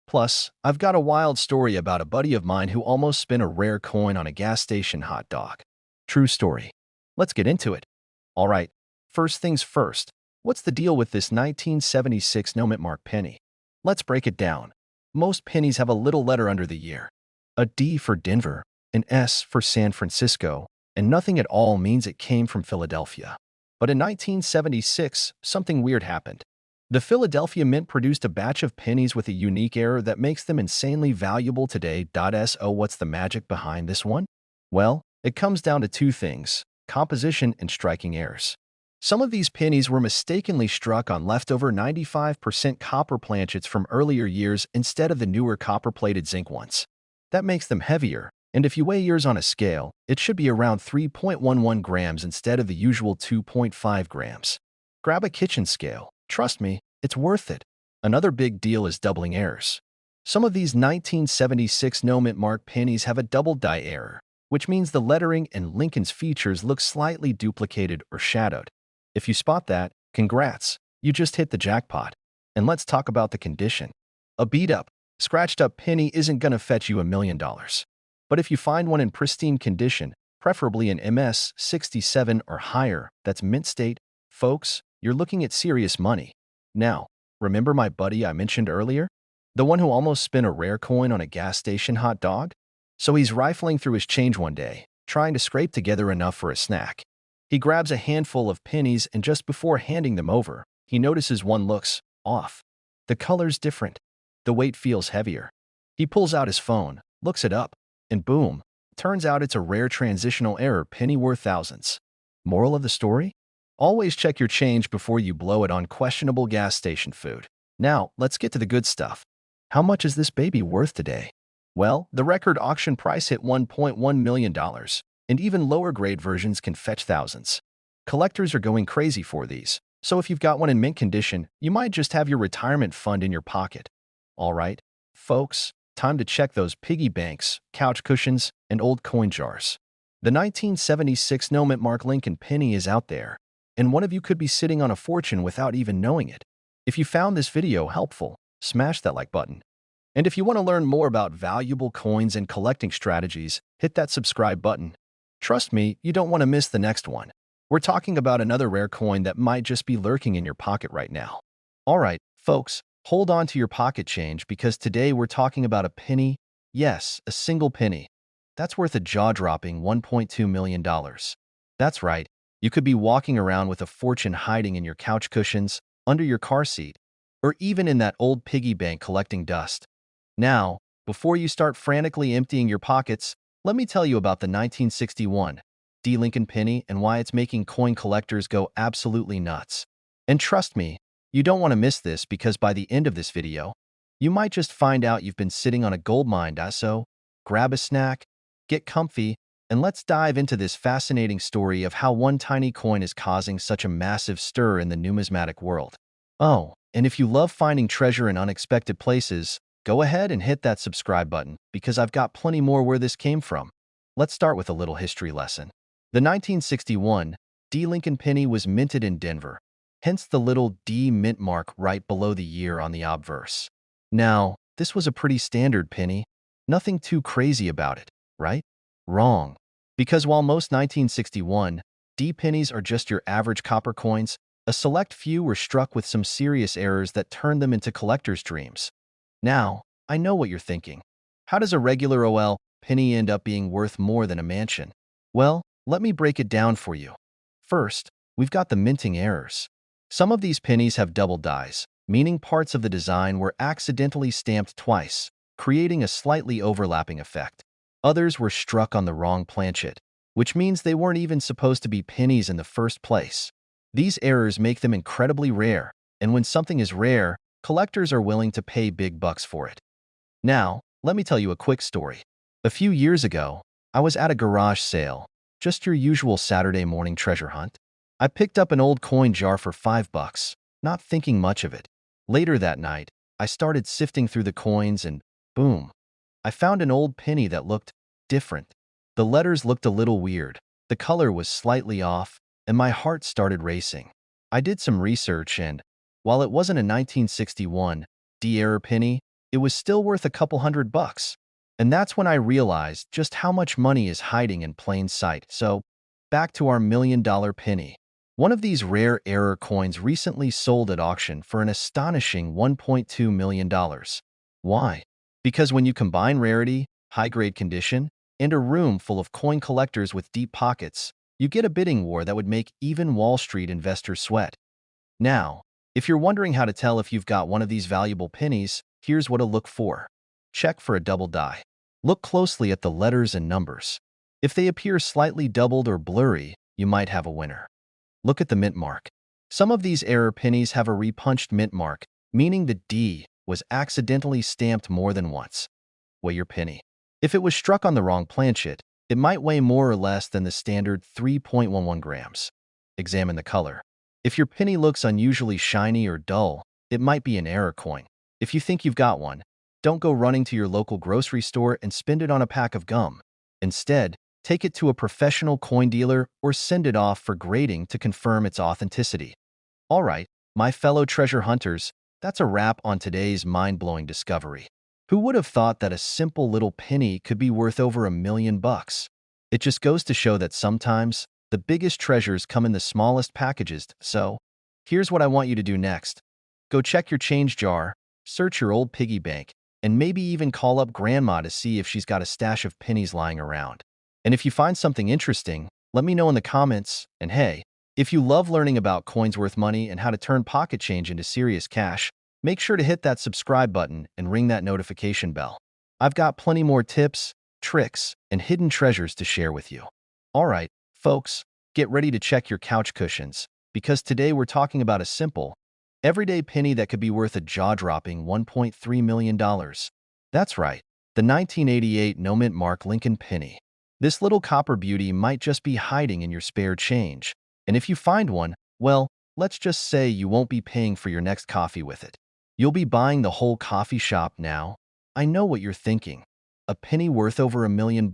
Plus, I've got a wild story about a buddy of mine who almost spent a rare coin on a gas station hot dog. True story. Let's get into it. All right, first things first. What's the deal with this 1976 no-mint mark penny? Let's break it down. Most pennies have a little letter under the year. A D for Denver, an S for San Francisco, and nothing at all means it came from Philadelphia. But in 1976, something weird happened. The Philadelphia Mint produced a batch of pennies with a unique error that makes them insanely valuable today. So what's the magic behind this one? Well, it comes down to two things: composition and striking errors. Some of these pennies were mistakenly struck on leftover 95% copper planchets from earlier years instead of the newer copper-plated zinc ones. That makes them heavier, and if you weigh yours on a scale, it should be around 3.11 grams instead of the usual 2.5 grams. Grab a kitchen scale. Trust me, it's worth it. Another big deal is doubling errors. Some of these 1976 no-mint mark pennies have a double die error, which means the lettering and Lincoln's features look slightly duplicated or shadowed. If you spot that, congrats, you just hit the jackpot. And let's talk about the condition. A beat-up, scratched-up penny isn't gonna fetch you $1 million. But if you find one in pristine condition, preferably an MS 67 or higher, that's mint state, folks, you're looking at serious money. Now, remember my buddy I mentioned earlier? The one who almost spent a rare coin on a gas station hot dog? So he's rifling through his change one day, trying to scrape together enough for a snack. He grabs a handful of pennies and just before handing them over, he notices one looks off. The color's different. The weight feels heavier. He pulls out his phone, looks it up, and boom, turns out it's a rare transitional error penny worth thousands. Moral of the story? Always check your change before you blow it on questionable gas station food. Now, let's get to the good stuff. How much is this baby worth today? Well, the record auction price hit $1.1 million, and even lower-grade versions can fetch thousands. Collectors are going crazy for these, so if you've got one in mint condition, you might just have your retirement fund in your pocket. All right, folks, time to check those piggy banks, couch cushions, and old coin jars. The 1976 no mint mark Lincoln penny is out there, and one of you could be sitting on a fortune without even knowing it. If you found this video helpful, smash that like button. And if you want to learn more about valuable coins and collecting strategies, hit that subscribe button. Trust me, you don't want to miss the next one. We're talking about another rare coin that might just be lurking in your pocket right now. All right, folks, hold on to your pocket change because today we're talking about a penny. Yes, a single penny. That's worth a jaw-dropping $1.2 million. That's right, you could be walking around with a fortune hiding in your couch cushions, under your car seat, or even in that old piggy bank collecting dust. Now, before you start frantically emptying your pockets, let me tell you about the 1961 D. Lincoln penny and why it's making coin collectors go absolutely nuts. And trust me, you don't want to miss this because by the end of this video, you might just find out you've been sitting on a gold mine. So, grab a snack, get comfy, and let's dive into this fascinating story of how one tiny coin is causing such a massive stir in the numismatic world. Oh, and if you love finding treasure in unexpected places, go ahead and hit that subscribe button because I've got plenty more where this came from. Let's start with a little history lesson. The 1961 D. Lincoln penny was minted in Denver, hence the little D mint mark right below the year on the obverse. Now, this was a pretty standard penny, nothing too crazy about it, right? Wrong. Because while most 1961 D pennies are just your average copper coins, a select few were struck with some serious errors that turned them into collectors' dreams. Now, I know what you're thinking. How does a regular OL penny end up being worth more than a mansion? Well, let me break it down for you. First, we've got the minting errors. Some of these pennies have double dies, meaning parts of the design were accidentally stamped twice, creating a slightly overlapping effect. Others were struck on the wrong planchet, which means they weren't even supposed to be pennies in the first place. These errors make them incredibly rare, and when something is rare, collectors are willing to pay big bucks for it. Now, let me tell you a quick story. A few years ago, I was at a garage sale, just your usual Saturday morning treasure hunt. I picked up an old coin jar for $5, not thinking much of it. Later that night, I started sifting through the coins and, boom, I found an old penny that looked different. The letters looked a little weird, the color was slightly off, and my heart started racing. I did some research and, while it wasn't a 1961 D-era penny, it was still worth a couple $100. And that's when I realized just how much money is hiding in plain sight. So, back to our $1 million penny. One of these rare error coins recently sold at auction for an astonishing $1.2 million. Why? Because when you combine rarity, high-grade condition, and a room full of coin collectors with deep pockets, you get a bidding war that would make even Wall Street investors sweat. Now, if you're wondering how to tell if you've got one of these valuable pennies, here's what to look for. Check for a double die. Look closely at the letters and numbers. If they appear slightly doubled or blurry, you might have a winner. Look at the mint mark. Some of these error pennies have a repunched mint mark, meaning the D was accidentally stamped more than once. Weigh your penny. If it was struck on the wrong planchet, it might weigh more or less than the standard 3.11 grams. Examine the color. If your penny looks unusually shiny or dull, it might be an error coin. If you think you've got one, don't go running to your local grocery store and spend it on a pack of gum. Instead, take it to a professional coin dealer or send it off for grading to confirm its authenticity. All right, my fellow treasure hunters, that's a wrap on today's mind-blowing discovery. Who would have thought that a simple little penny could be worth over $1 million? It just goes to show that sometimes the biggest treasures come in the smallest packages. So, here's what I want you to do next. Go check your change jar, search your old piggy bank, and maybe even call up Grandma to see if she's got a stash of pennies lying around. And if you find something interesting, let me know in the comments. And hey, if you love learning about coins worth money and how to turn pocket change into serious cash, make sure to hit that subscribe button and ring that notification bell. I've got plenty more tips, tricks, and hidden treasures to share with you. All right, folks, get ready to check your couch cushions, because today we're talking about a simple, everyday penny that could be worth a jaw-dropping $1.3 million. That's right, the 1988 no mint mark Lincoln penny. This little copper beauty might just be hiding in your spare change. And if you find one, well, let's just say you won't be paying for your next coffee with it. You'll be buying the whole coffee shop now. I know what you're thinking. A penny worth over $1 million?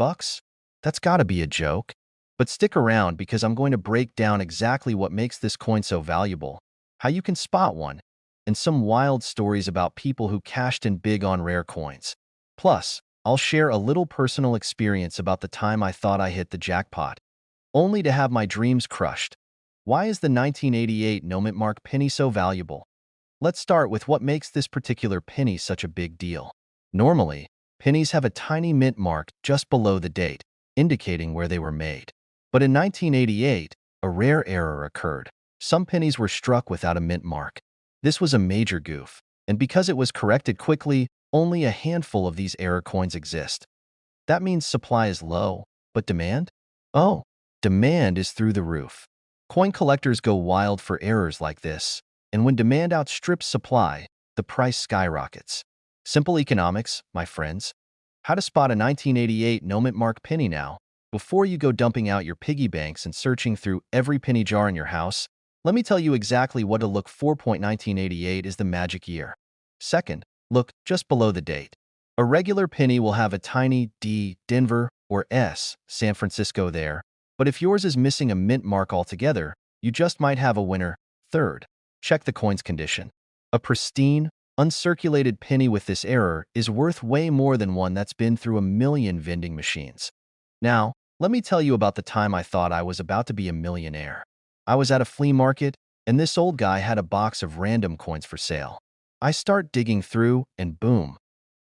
That's gotta be a joke. But stick around because I'm going to break down exactly what makes this coin so valuable, how you can spot one, and some wild stories about people who cashed in big on rare coins. Plus, I'll share a little personal experience about the time I thought I hit the jackpot, only to have my dreams crushed. Why is the 1988 no-mint mark penny so valuable? Let's start with what makes this particular penny such a big deal. Normally, pennies have a tiny mint mark just below the date, indicating where they were made. But in 1988, a rare error occurred. Some pennies were struck without a mint mark. This was a major goof, and because it was corrected quickly, only a handful of these error coins exist. That means supply is low, but demand? Oh, demand is through the roof. Coin collectors go wild for errors like this, and when demand outstrips supply, the price skyrockets. Simple economics, my friends. How to spot a 1988 no-mint mark penny now. Before you go dumping out your piggy banks and searching through every penny jar in your house, let me tell you exactly what to look for. 1988 is the magic year. Second, look just below the date. A regular penny will have a tiny D, Denver, or S, San Francisco there, but if yours is missing a mint mark altogether, you just might have a winner. Third, check the coin's condition. A pristine, uncirculated penny with this error is worth way more than one that's been through a million vending machines. Now, let me tell you about the time I thought I was about to be a millionaire. I was at a flea market, and this old guy had a box of random coins for sale. I start digging through, and boom,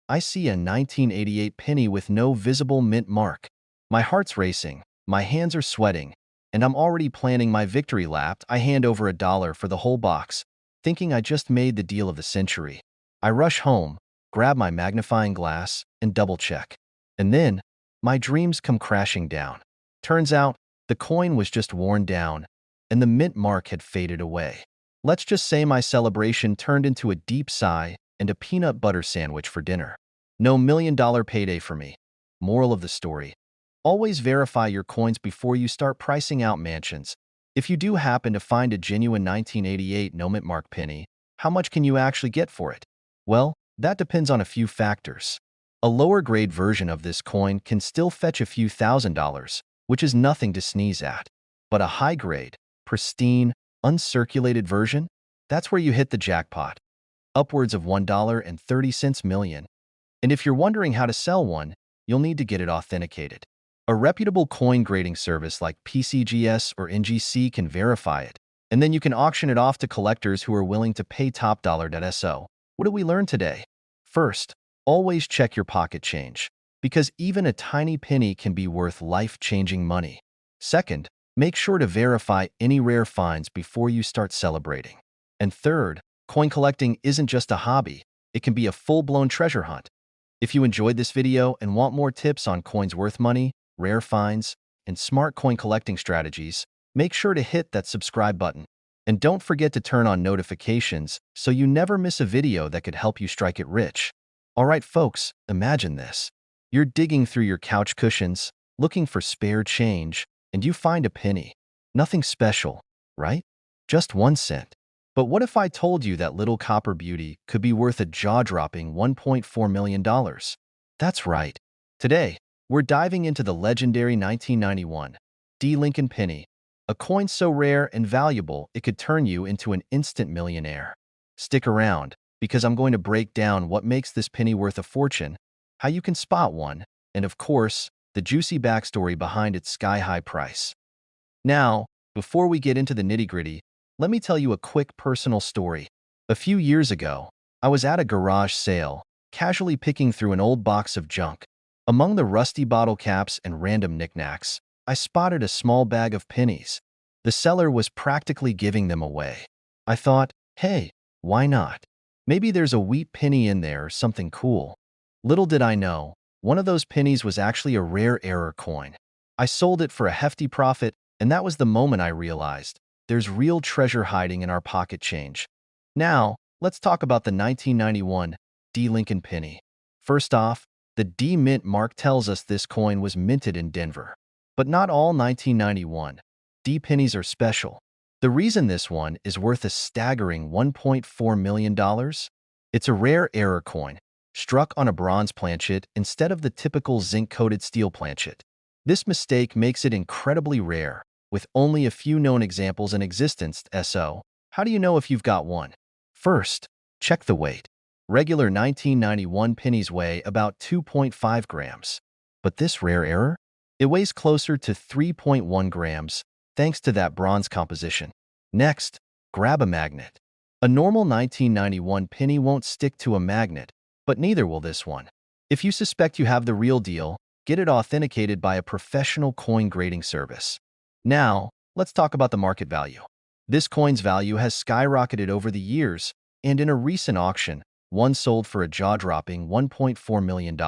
I see a 1988 penny with no visible mint mark. My heart's racing, my hands are sweating, and I'm already planning my victory lap. I hand over $1 for the whole box, thinking I just made the deal of the century. I rush home, grab my magnifying glass, and double-check. And then, my dreams come crashing down. Turns out, the coin was just worn down, and the mint mark had faded away. Let's just say my celebration turned into a deep sigh and a peanut butter sandwich for dinner. No $1 million payday for me. Moral of the story: always verify your coins before you start pricing out mansions. If you do happen to find a genuine 1988 no-mint mark penny, how much can you actually get for it? Well, that depends on a few factors. A lower-grade version of this coin can still fetch a few $1,000s, which is nothing to sneeze at. But a high-grade, pristine, uncirculated version? That's where you hit the jackpot. Upwards of $1.30 million. And if you're wondering how to sell one, you'll need to get it authenticated. A reputable coin grading service like PCGS or NGC can verify it, and then you can auction it off to collectors who are willing to pay top dollar. So, what did we learn today? First, always check your pocket change, because even a tiny penny can be worth life-changing money. Second, make sure to verify any rare finds before you start celebrating. And third, coin collecting isn't just a hobby, it can be a full-blown treasure hunt. If you enjoyed this video and want more tips on coins worth money, rare finds, and smart coin collecting strategies, make sure to hit that subscribe button. And don't forget to turn on notifications so you never miss a video that could help you strike it rich. Alright folks, imagine this. You're digging through your couch cushions, looking for spare change, and you find a penny. Nothing special, right? Just 1 cent. But what if I told you that little copper beauty could be worth a jaw-dropping $1.4 million? That's right. Today, we're diving into the legendary 1991 D. Lincoln penny, a coin so rare and valuable it could turn you into an instant millionaire. Stick around, because I'm going to break down what makes this penny worth a fortune, how you can spot one, and of course, the juicy backstory behind its sky-high price. Now, before we get into the nitty-gritty, let me tell you a quick personal story. A few years ago, I was at a garage sale, casually picking through an old box of junk. Among the rusty bottle caps and random knickknacks, I spotted a small bag of pennies. The seller was practically giving them away. I thought, hey, why not? Maybe there's a wheat penny in there or something cool. Little did I know, one of those pennies was actually a rare error coin. I sold it for a hefty profit, and that was the moment I realized there's real treasure hiding in our pocket change. Now, let's talk about the 1991 D. Lincoln penny. First off, the D mint mark tells us this coin was minted in Denver. But not all 1991 D pennies are special. The reason this one is worth a staggering $1.4 million? It's a rare error coin, struck on a bronze planchet instead of the typical zinc-coated steel planchet. This mistake makes it incredibly rare, with only a few known examples in existence. So, how do you know if you've got one? First, check the weight. Regular 1991 pennies weigh about 2.5 grams. But this rare error? It weighs closer to 3.1 grams, thanks to that bronze composition. Next, grab a magnet. A normal 1991 penny won't stick to a magnet, but neither will this one. If you suspect you have the real deal, get it authenticated by a professional coin grading service. Now, let's talk about the market value. This coin's value has skyrocketed over the years, and in a recent auction, one sold for a jaw-dropping $1.4 million.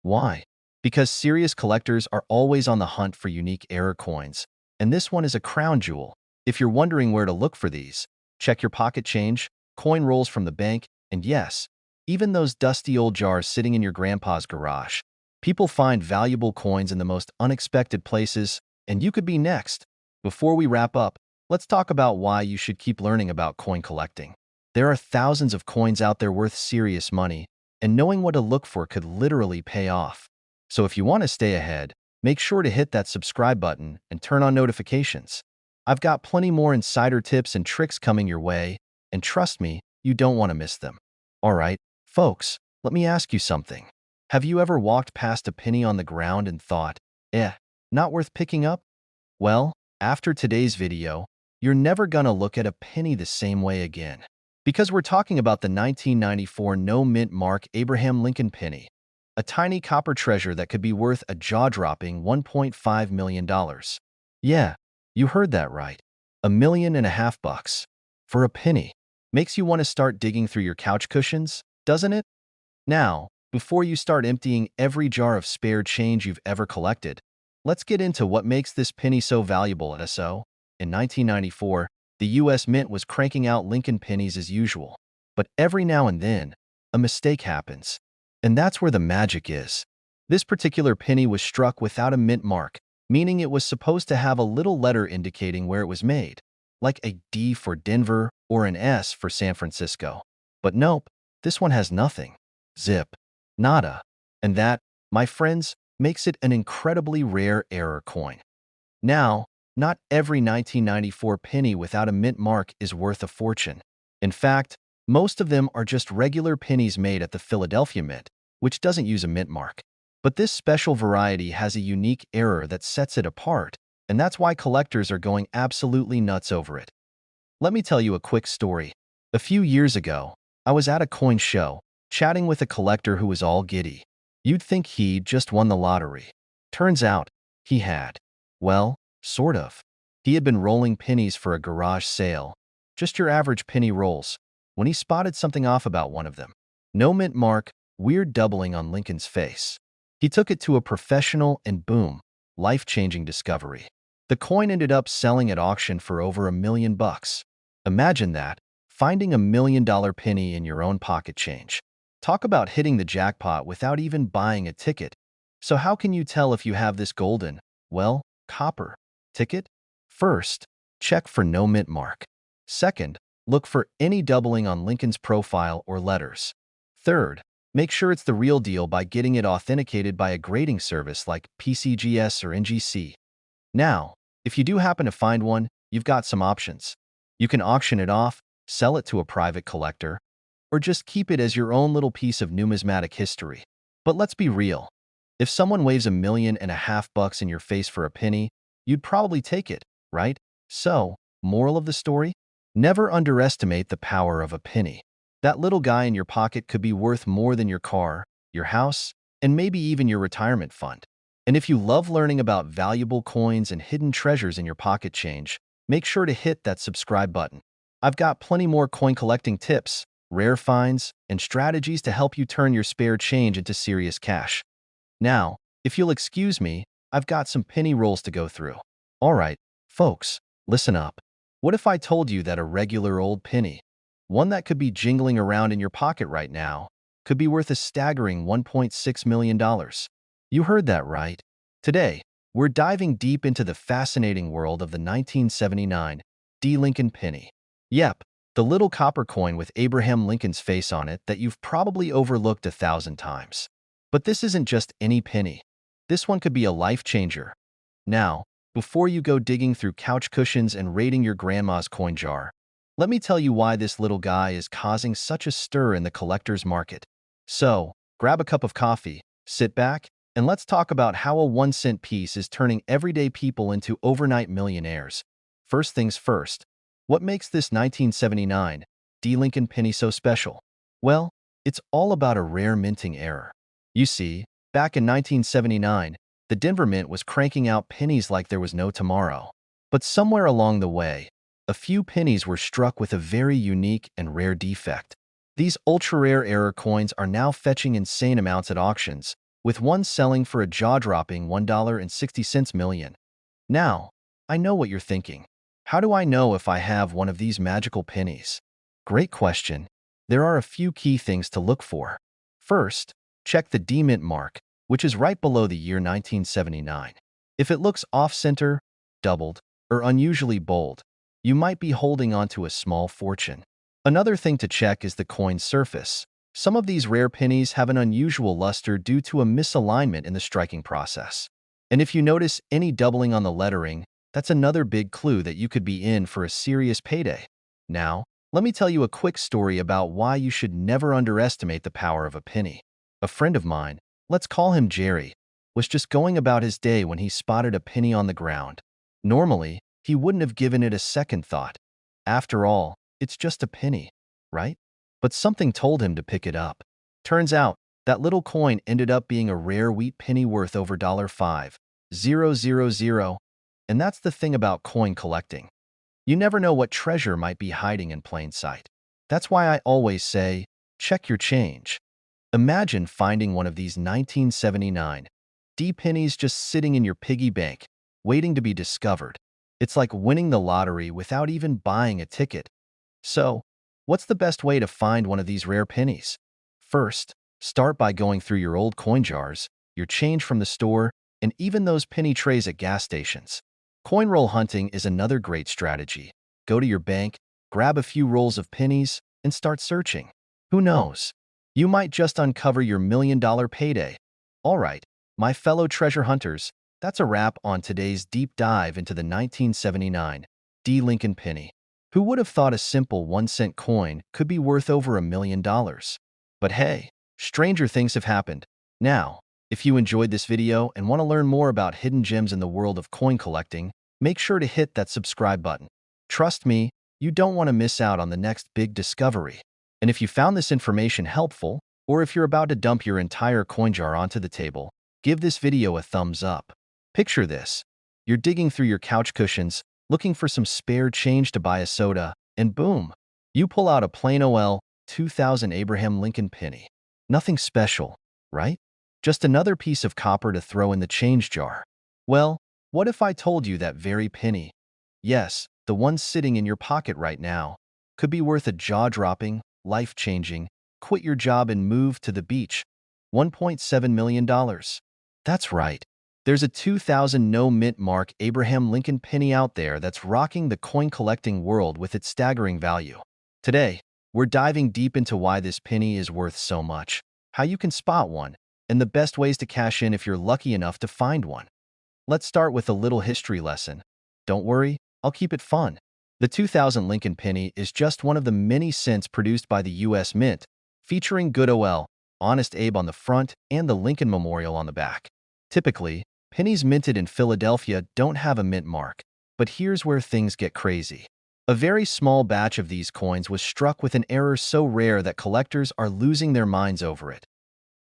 Why? Because serious collectors are always on the hunt for unique error coins, and this one is a crown jewel. If you're wondering where to look for these, check your pocket change, coin rolls from the bank, and yes, even those dusty old jars sitting in your grandpa's garage. People find valuable coins in the most unexpected places, and you could be next. Before we wrap up, let's talk about why you should keep learning about coin collecting. There are thousands of coins out there worth serious money, and knowing what to look for could literally pay off. So if you want to stay ahead, make sure to hit that subscribe button and turn on notifications. I've got plenty more insider tips and tricks coming your way, and trust me, you don't want to miss them. All right, folks, let me ask you something. Have you ever walked past a penny on the ground and thought, not worth picking up? Well, after today's video, you're never gonna look at a penny the same way again. Because we're talking about the 1994 no-mint mark Abraham Lincoln penny, a tiny copper treasure that could be worth a jaw-dropping $1.5 million. Yeah, you heard that right. $1.5 million for a penny. Makes you want to start digging through your couch cushions, doesn't it? Now, before you start emptying every jar of spare change you've ever collected, let's get into what makes this penny so valuable. In 1994, the U.S. Mint was cranking out Lincoln pennies as usual. But every now and then, a mistake happens. And that's where the magic is. This particular penny was struck without a mint mark, meaning it was supposed to have a little letter indicating where it was made, like a D for Denver or an S for San Francisco. But nope, this one has nothing. Zip. Nada. And that, my friends, makes it an incredibly rare error coin. Now, not every 1994 penny without a mint mark is worth a fortune. In fact, most of them are just regular pennies made at the Philadelphia Mint, which doesn't use a mint mark. But this special variety has a unique error that sets it apart, and that's why collectors are going absolutely nuts over it. Let me tell you a quick story. A few years ago, I was at a coin show, chatting with a collector who was all giddy. You'd think he'd just won the lottery. Turns out, he had. Well, sort of. He had been rolling pennies for a garage sale. Just your average penny rolls. When he spotted something off about one of them. No mint mark, weird doubling on Lincoln's face. He took it to a professional and boom, life-changing discovery. The coin ended up selling at auction for over $1 million. Imagine that, finding $1 million penny in your own pocket change. Talk about hitting the jackpot without even buying a ticket. So how can you tell if you have this golden, well, copper ticket? First, check for no mint mark. Second, look for any doubling on Lincoln's profile or letters. Third, make sure it's the real deal by getting it authenticated by a grading service like PCGS or NGC. Now, if you do happen to find one, you've got some options. You can auction it off, sell it to a private collector, or just keep it as your own little piece of numismatic history. But let's be real. If someone waves $1.5 million in your face for a penny, you'd probably take it, right? So, moral of the story? Never underestimate the power of a penny. That little guy in your pocket could be worth more than your car, your house, and maybe even your retirement fund. And if you love learning about valuable coins and hidden treasures in your pocket change, make sure to hit that subscribe button. I've got plenty more coin collecting tips, rare finds, and strategies to help you turn your spare change into serious cash. Now, if you'll excuse me, I've got some penny rolls to go through. All right, folks, listen up. What if I told you that a regular old penny, one that could be jingling around in your pocket right now, could be worth a staggering $1.6 million? You heard that right. Today, we're diving deep into the fascinating world of the 1979 D. Lincoln penny. Yep, the little copper coin with Abraham Lincoln's face on it that you've probably overlooked 1,000 times. But this isn't just any penny. This one could be a life changer. Now, before you go digging through couch cushions and raiding your grandma's coin jar, let me tell you why this little guy is causing such a stir in the collector's market. So, grab a cup of coffee, sit back, and let's talk about how a 1-cent piece is turning everyday people into overnight millionaires. First things first, what makes this 1979 D. Lincoln penny so special? Well, it's all about a rare minting error. You see, back in 1979, the Denver Mint was cranking out pennies like there was no tomorrow. But somewhere along the way, a few pennies were struck with a very unique and rare defect. These ultra-rare error coins are now fetching insane amounts at auctions, with one selling for a jaw-dropping $1.60 million. Now, I know what you're thinking. How do I know if I have one of these magical pennies? Great question. There are a few key things to look for. First, check the D Mint mark, which is right below the year 1979. If it looks off-center, doubled, or unusually bold, you might be holding onto a small fortune. Another thing to check is the coin's surface. Some of these rare pennies have an unusual luster due to a misalignment in the striking process. And if you notice any doubling on the lettering, that's another big clue that you could be in for a serious payday. Now, let me tell you a quick story about why you should never underestimate the power of a penny. A friend of mine, let's call him Jerry, was just going about his day when he spotted a penny on the ground. Normally, he wouldn't have given it a second thought. After all, it's just a penny, right? But something told him to pick it up. Turns out, that little coin ended up being a rare wheat penny worth over $5,000. And that's the thing about coin collecting. You never know what treasure might be hiding in plain sight. That's why I always say, check your change. Imagine finding one of these 1979 D pennies just sitting in your piggy bank, waiting to be discovered. It's like winning the lottery without even buying a ticket. So, what's the best way to find one of these rare pennies? First, start by going through your old coin jars, your change from the store, and even those penny trays at gas stations. Coin roll hunting is another great strategy. Go to your bank, grab a few rolls of pennies, and start searching. Who knows? You might just uncover your $1,000,000 payday. All right, my fellow treasure hunters, that's a wrap on today's deep dive into the 1979 D. Lincoln penny. Who would have thought a simple 1-cent coin could be worth over $1,000,000? But hey, stranger things have happened. Now, if you enjoyed this video and want to learn more about hidden gems in the world of coin collecting, make sure to hit that subscribe button. Trust me, you don't want to miss out on the next big discovery. And if you found this information helpful, or if you're about to dump your entire coin jar onto the table, give this video a thumbs up. Picture this. You're digging through your couch cushions, looking for some spare change to buy a soda, and boom, you pull out a plain OL 2000 Abraham Lincoln penny. Nothing special, right? Just another piece of copper to throw in the change jar. Well, what if I told you that very penny, yes, the one sitting in your pocket right now, could be worth a jaw-dropping, life-changing, quit your job and move to the beach, $1.7 million? That's right. There's a 2000 no-mint mark Abraham Lincoln penny out there that's rocking the coin-collecting world with its staggering value. Today, we're diving deep into why this penny is worth so much, how you can spot one, and the best ways to cash in if you're lucky enough to find one. Let's start with a little history lesson. Don't worry, I'll keep it fun. The 2000 Lincoln penny is just one of the many cents produced by the U.S. Mint, featuring good OL, Honest Abe on the front and the Lincoln Memorial on the back. Typically, pennies minted in Philadelphia don't have a mint mark, but here's where things get crazy. A very small batch of these coins was struck with an error so rare that collectors are losing their minds over it.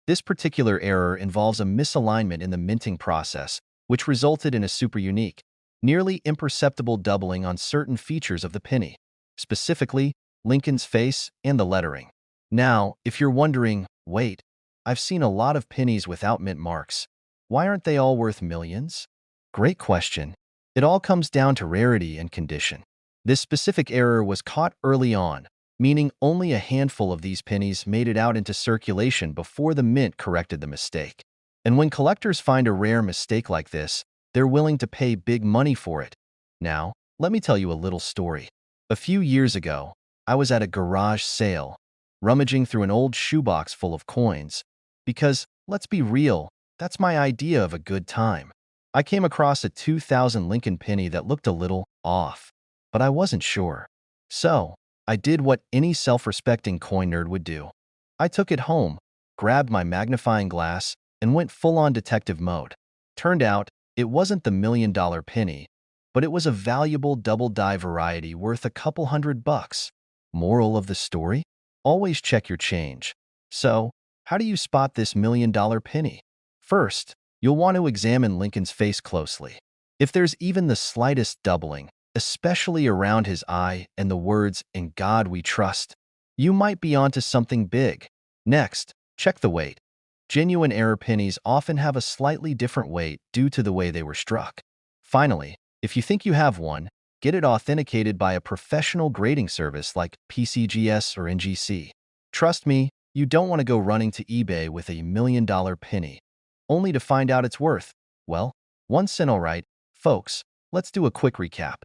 This particular error involves a misalignment in the minting process, which resulted in a super unique, nearly imperceptible doubling on certain features of the penny, specifically Lincoln's face and the lettering. Now, if you're wondering, wait, I've seen a lot of pennies without mint marks. Why aren't they all worth millions? Great question. It all comes down to rarity and condition. This specific error was caught early on, meaning only a handful of these pennies made it out into circulation before the mint corrected the mistake. And when collectors find a rare mistake like this, they're willing to pay big money for it. Now, let me tell you a little story. A few years ago, I was at a garage sale, rummaging through an old shoebox full of coins, because, let's be real, that's my idea of a good time. I came across a 2000 Lincoln penny that looked a little off, but I wasn't sure. So, I did what any self-respecting coin nerd would do. I took it home, grabbed my magnifying glass, and went full-on detective mode. Turned out, it wasn't the $1 million penny, but it was a valuable double-die variety worth a couple $100. Moral of the story? Always check your change. So, how do you spot this $1 million penny? First, you'll want to examine Lincoln's face closely. If there's even the slightest doubling, especially around his eye and the words, "In God we trust," you might be onto something big. Next, check the weight. Genuine error pennies often have a slightly different weight due to the way they were struck. Finally, if you think you have one, get it authenticated by a professional grading service like PCGS or NGC. Trust me, you don't want to go running to eBay with a $1 million penny, only to find out it's worth, well, 1 cent. Alright, folks, let's do a quick recap.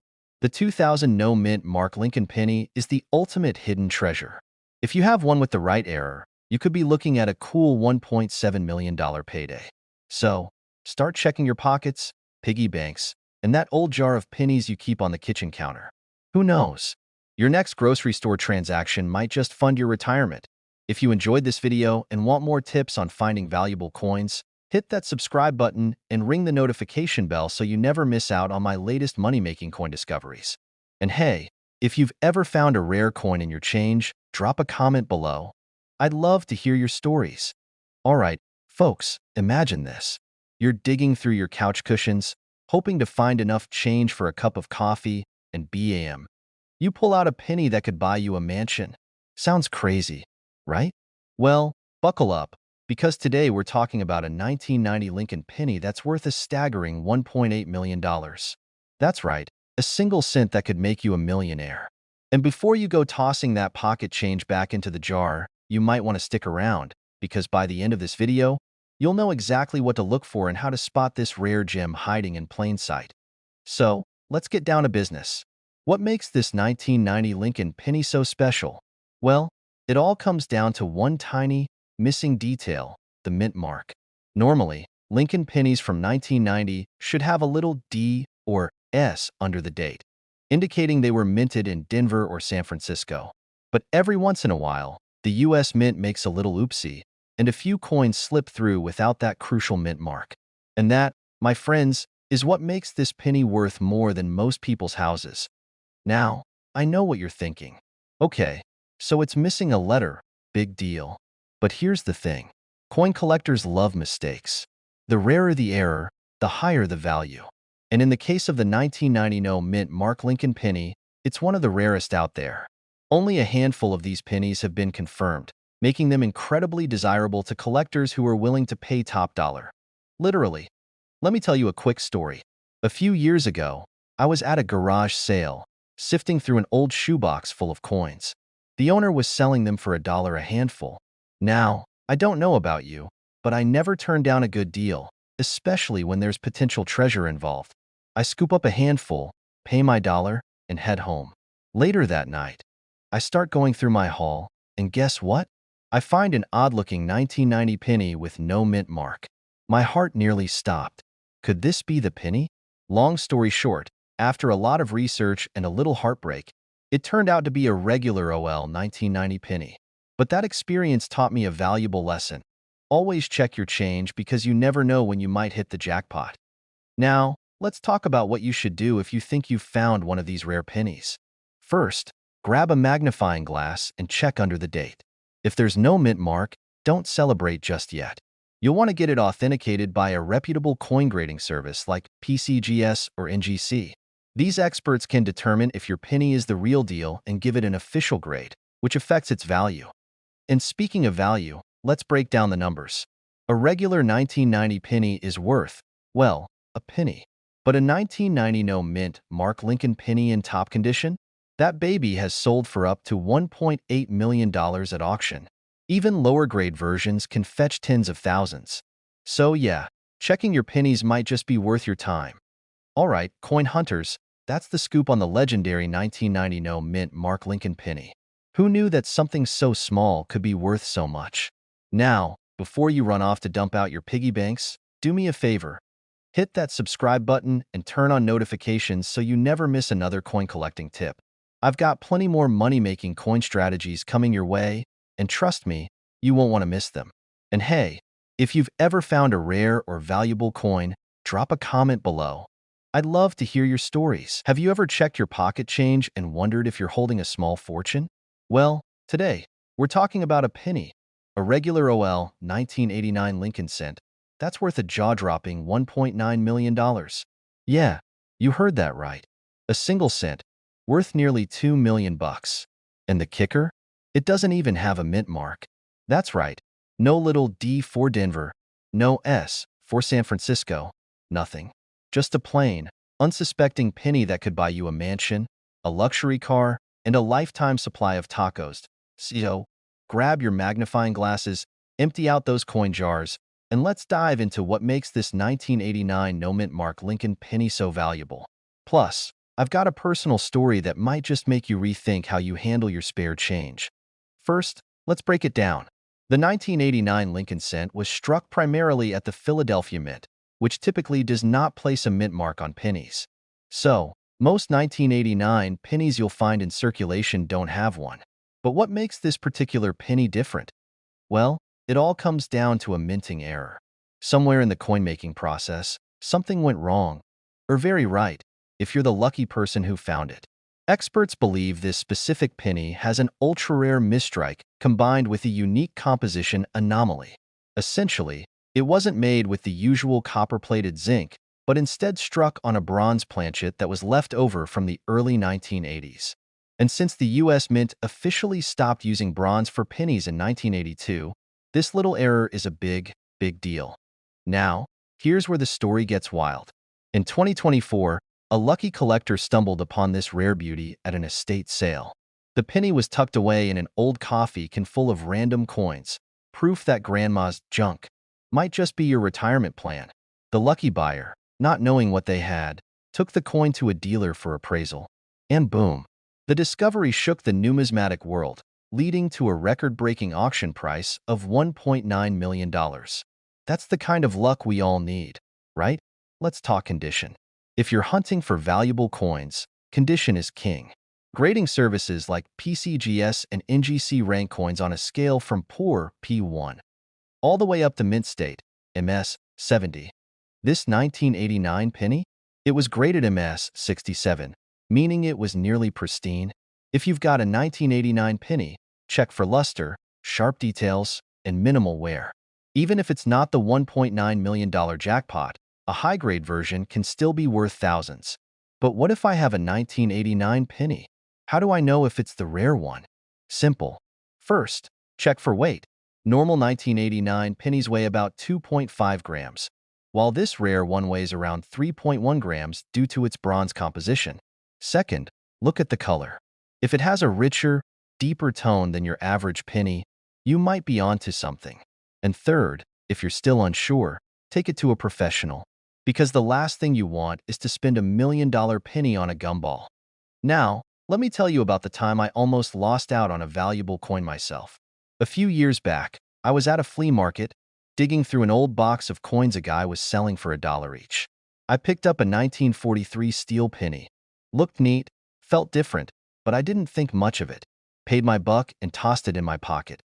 The 2000 no mint Mark Lincoln penny is the ultimate hidden treasure. If you have one with the right error, you could be looking at a cool $1.7 million payday. So, start checking your pockets, piggy banks, and that old jar of pennies you keep on the kitchen counter. Who knows? Your next grocery store transaction might just fund your retirement. If you enjoyed this video and want more tips on finding valuable coins, hit that subscribe button and ring the notification bell so you never miss out on my latest money-making coin discoveries. And hey, if you've ever found a rare coin in your change, drop a comment below. I'd love to hear your stories. Alright, folks, imagine this. You're digging through your couch cushions, hoping to find enough change for a cup of coffee, and bam, you pull out a penny that could buy you a mansion. Sounds crazy, right? Well, buckle up, because today we're talking about a 1990 Lincoln penny that's worth a staggering $1.8 million. That's right, a single cent that could make you a millionaire. And before you go tossing that pocket change back into the jar, you might want to stick around, because by the end of this video, you'll know exactly what to look for and how to spot this rare gem hiding in plain sight. So, let's get down to business. What makes this 1990 Lincoln penny so special? Well, it all comes down to one tiny, missing detail, the mint mark. Normally, Lincoln pennies from 1990 should have a little D or S under the date, indicating they were minted in Denver or San Francisco. But every once in a while, the US Mint makes a little oopsie, and a few coins slip through without that crucial mint mark. And that, my friends, is what makes this penny worth more than most people's houses. Now, I know what you're thinking. Okay, so it's missing a letter, big deal. But here's the thing. Coin collectors love mistakes. The rarer the error, the higher the value. And in the case of the 1990 no mint Mark Lincoln penny, it's one of the rarest out there. Only a handful of these pennies have been confirmed, making them incredibly desirable to collectors who are willing to pay top dollar. Literally. Let me tell you a quick story. A few years ago, I was at a garage sale, sifting through an old shoebox full of coins. The owner was selling them for $1 a handful. Now, I don't know about you, but I never turn down a good deal, especially when there's potential treasure involved. I scoop up a handful, pay my dollar, and head home. Later that night, I start going through my haul, and guess what? I find an odd-looking 1990 penny with no mint mark. My heart nearly stopped. Could this be the penny? Long story short, after a lot of research and a little heartbreak, it turned out to be a regular OL 1990 penny. But that experience taught me a valuable lesson. Always check your change because you never know when you might hit the jackpot. Now, let's talk about what you should do if you think you've found one of these rare pennies. First, grab a magnifying glass and check under the date. If there's no mint mark, don't celebrate just yet. You'll want to get it authenticated by a reputable coin grading service like PCGS or NGC. These experts can determine if your penny is the real deal and give it an official grade, which affects its value. And speaking of value, let's break down the numbers. A regular 1990 penny is worth, well, a penny. But a 1990 no mint Mark Lincoln penny in top condition? That baby has sold for up to $1.8 million at auction. Even lower grade versions can fetch tens of thousands. So yeah, checking your pennies might just be worth your time. Alright, coin hunters, that's the scoop on the legendary 1990 no mint Mark Lincoln penny. Who knew that something so small could be worth so much? Now, before you run off to dump out your piggy banks, do me a favor. Hit that subscribe button and turn on notifications so you never miss another coin collecting tip. I've got plenty more money-making coin strategies coming your way, and trust me, you won't want to miss them. And hey, if you've ever found a rare or valuable coin, drop a comment below. I'd love to hear your stories. Have you ever checked your pocket change and wondered if you're holding a small fortune? Well, today, we're talking about a penny, a regular OL 1989 Lincoln cent. That's worth a jaw-dropping $1.9 million. Yeah, you heard that right. A single cent, worth nearly 2 million bucks. And the kicker? It doesn't even have a mint mark. That's right. No little D for Denver, no S for San Francisco, nothing. Just a plain, unsuspecting penny that could buy you a mansion, a luxury car, and a lifetime supply of tacos. So, grab your magnifying glasses, empty out those coin jars, and let's dive into what makes this 1989 no mint mark Lincoln penny so valuable. Plus, I've got a personal story that might just make you rethink how you handle your spare change. First, let's break it down. The 1989 Lincoln cent was struck primarily at the Philadelphia Mint, which typically does not place a mint mark on pennies. So, most 1989 pennies you'll find in circulation don't have one. But what makes this particular penny different? Well, it all comes down to a minting error. Somewhere in the coin-making process, something went wrong. Or very right, if you're the lucky person who found it. Experts believe this specific penny has an ultra-rare misstrike combined with a unique composition anomaly. Essentially, it wasn't made with the usual copper-plated zinc, but instead struck on a bronze planchet that was left over from the early 1980s. And since the U.S. Mint officially stopped using bronze for pennies in 1982, this little error is a big, big deal. Now, here's where the story gets wild. In 2024, a lucky collector stumbled upon this rare beauty at an estate sale. The penny was tucked away in an old coffee can full of random coins, proof that grandma's junk might just be your retirement plan. The lucky buyer, not knowing what they had, took the coin to a dealer for appraisal. And boom, the discovery shook the numismatic world, leading to a record-breaking auction price of $1.9 million. That's the kind of luck we all need, right? Let's talk condition. If you're hunting for valuable coins, condition is king. Grading services like PCGS and NGC rank coins on a scale from poor P1 all the way up to mint state MS 70. This 1989 penny? It was graded MS 67, meaning it was nearly pristine. If you've got a 1989 penny, check for luster, sharp details, and minimal wear. Even if it's not the $1.9 million jackpot, a high-grade version can still be worth thousands. But what if I have a 1989 penny? How do I know if it's the rare one? Simple. First, check for weight. Normal 1989 pennies weigh about 2.5 grams, while this rare one weighs around 3.1 grams due to its bronze composition. Second, look at the color. If it has a richer, deeper tone than your average penny, you might be onto something. And third, if you're still unsure, take it to a professional, because the last thing you want is to spend $1 million penny on a gumball. Now, let me tell you about the time I almost lost out on a valuable coin myself. A few years back, I was at a flea market, digging through an old box of coins a guy was selling for $1 each. I picked up a 1943 steel penny. Looked neat, felt different, but I didn't think much of it. Paid my buck and tossed it in my pocket.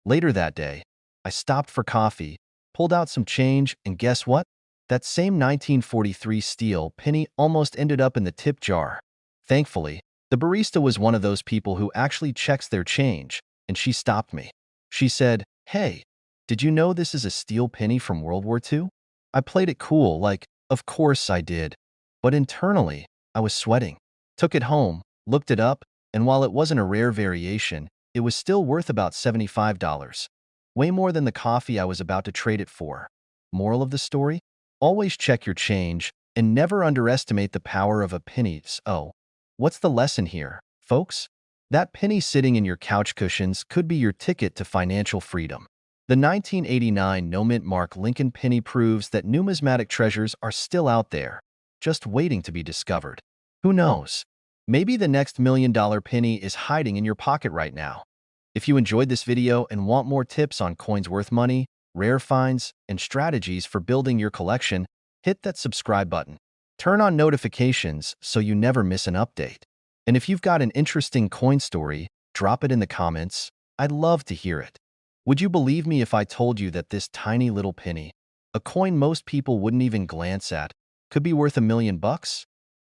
Later that day, I stopped for coffee, pulled out some change, and guess what? That same 1943 steel penny almost ended up in the tip jar. Thankfully, the barista was one of those people who actually checks their change, and she stopped me. She said, "Hey, did you know this is a steel penny from World War II?" I played it cool, like, of course I did. But internally, I was sweating. Took it home, looked it up, and while it wasn't a rare variation, it was still worth about $75. Way more than the coffee I was about to trade it for. Moral of the story? Always check your change, and never underestimate the power of a penny. So, what's the lesson here, folks? That penny sitting in your couch cushions could be your ticket to financial freedom. The 1989 no-mint mark Lincoln penny proves that numismatic treasures are still out there, just waiting to be discovered. Who knows? Maybe the next $1 million penny is hiding in your pocket right now. If you enjoyed this video and want more tips on coins worth money, rare finds, and strategies for building your collection, hit that subscribe button. Turn on notifications so you never miss an update. And if you've got an interesting coin story, drop it in the comments. I'd love to hear it. Would you believe me if I told you that this tiny little penny, a coin most people wouldn't even glance at, could be worth $1 million?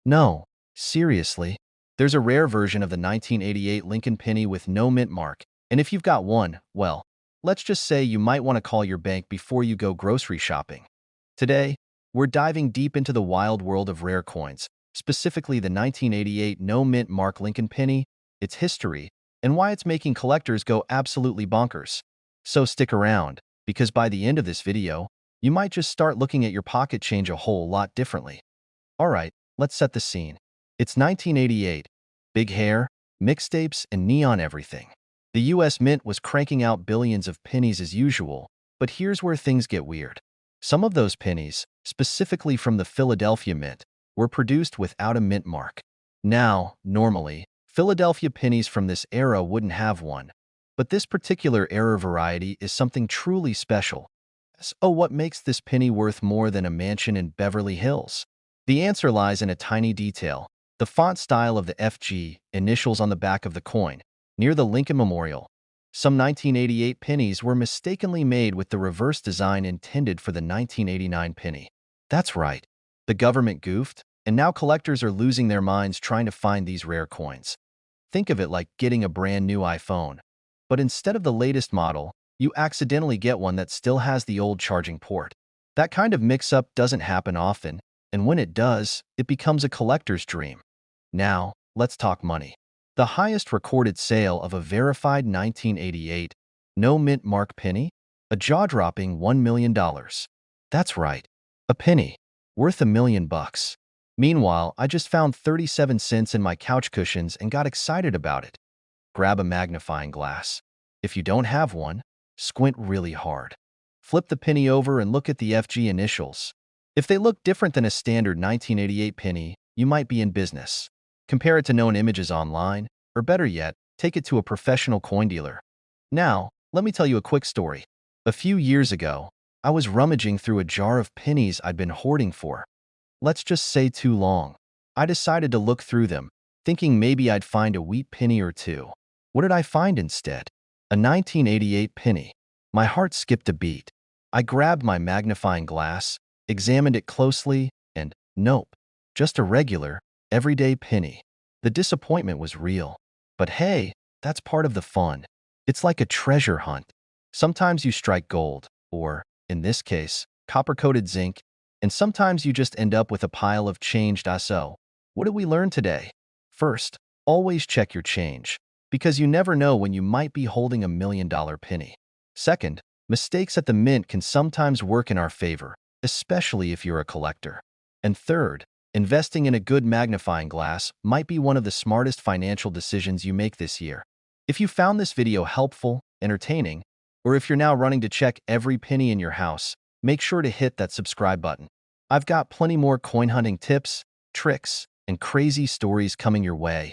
No, seriously. There's a rare version of the 1988 Lincoln penny with no mint mark, and if you've got one, well, let's just say you might want to call your bank before you go grocery shopping. Today, we're diving deep into the wild world of rare coins, specifically the 1988 no mint mark Lincoln penny, its history, and why it's making collectors go absolutely bonkers. So stick around, because by the end of this video, you might just start looking at your pocket change a whole lot differently. Alright, let's set the scene. It's 1988. Big hair, mixtapes, and neon everything. The US Mint was cranking out billions of pennies as usual, but here's where things get weird. Some of those pennies, specifically from the Philadelphia Mint, were produced without a mint mark. Now, normally, Philadelphia pennies from this era wouldn't have one. But this particular era variety is something truly special. So what makes this penny worth more than a mansion in Beverly Hills? The answer lies in a tiny detail: the font style of the FG initials on the back of the coin, near the Lincoln Memorial. Some 1988 pennies were mistakenly made with the reverse design intended for the 1989 penny. That's right. The government goofed, and now collectors are losing their minds trying to find these rare coins. Think of it like getting a brand new iPhone. But instead of the latest model, you accidentally get one that still has the old charging port. That kind of mix-up doesn't happen often, and when it does, it becomes a collector's dream. Now, let's talk money. The highest recorded sale of a verified 1988 no mint mark penny? A jaw-dropping $1 million. That's right, a penny, worth $1 million. Meanwhile, I just found 37 cents in my couch cushions and got excited about it. Grab a magnifying glass. If you don't have one, squint really hard. Flip the penny over and look at the FG initials. If they look different than a standard 1988 penny, you might be in business. Compare it to known images online, or better yet, take it to a professional coin dealer. Now, let me tell you a quick story. A few years ago, I was rummaging through a jar of pennies I'd been hoarding for, let's just say, too long. I decided to look through them, thinking maybe I'd find a wheat penny or two. What did I find instead? A 1988 penny. My heart skipped a beat. I grabbed my magnifying glass, examined it closely, and nope, just a regular, everyday penny. The disappointment was real. But hey, that's part of the fun. It's like a treasure hunt. Sometimes you strike gold, or, in this case, copper-coated zinc, and sometimes you just end up with a pile of changed so. What did we learn today? First, always check your change, because you never know when you might be holding $1 million penny. Second, mistakes at the mint can sometimes work in our favor, especially if you're a collector. And third, investing in a good magnifying glass might be one of the smartest financial decisions you make this year. If you found this video helpful, entertaining, or if you're now running to check every penny in your house, make sure to hit that subscribe button. I've got plenty more coin hunting tips, tricks, and crazy stories coming your way.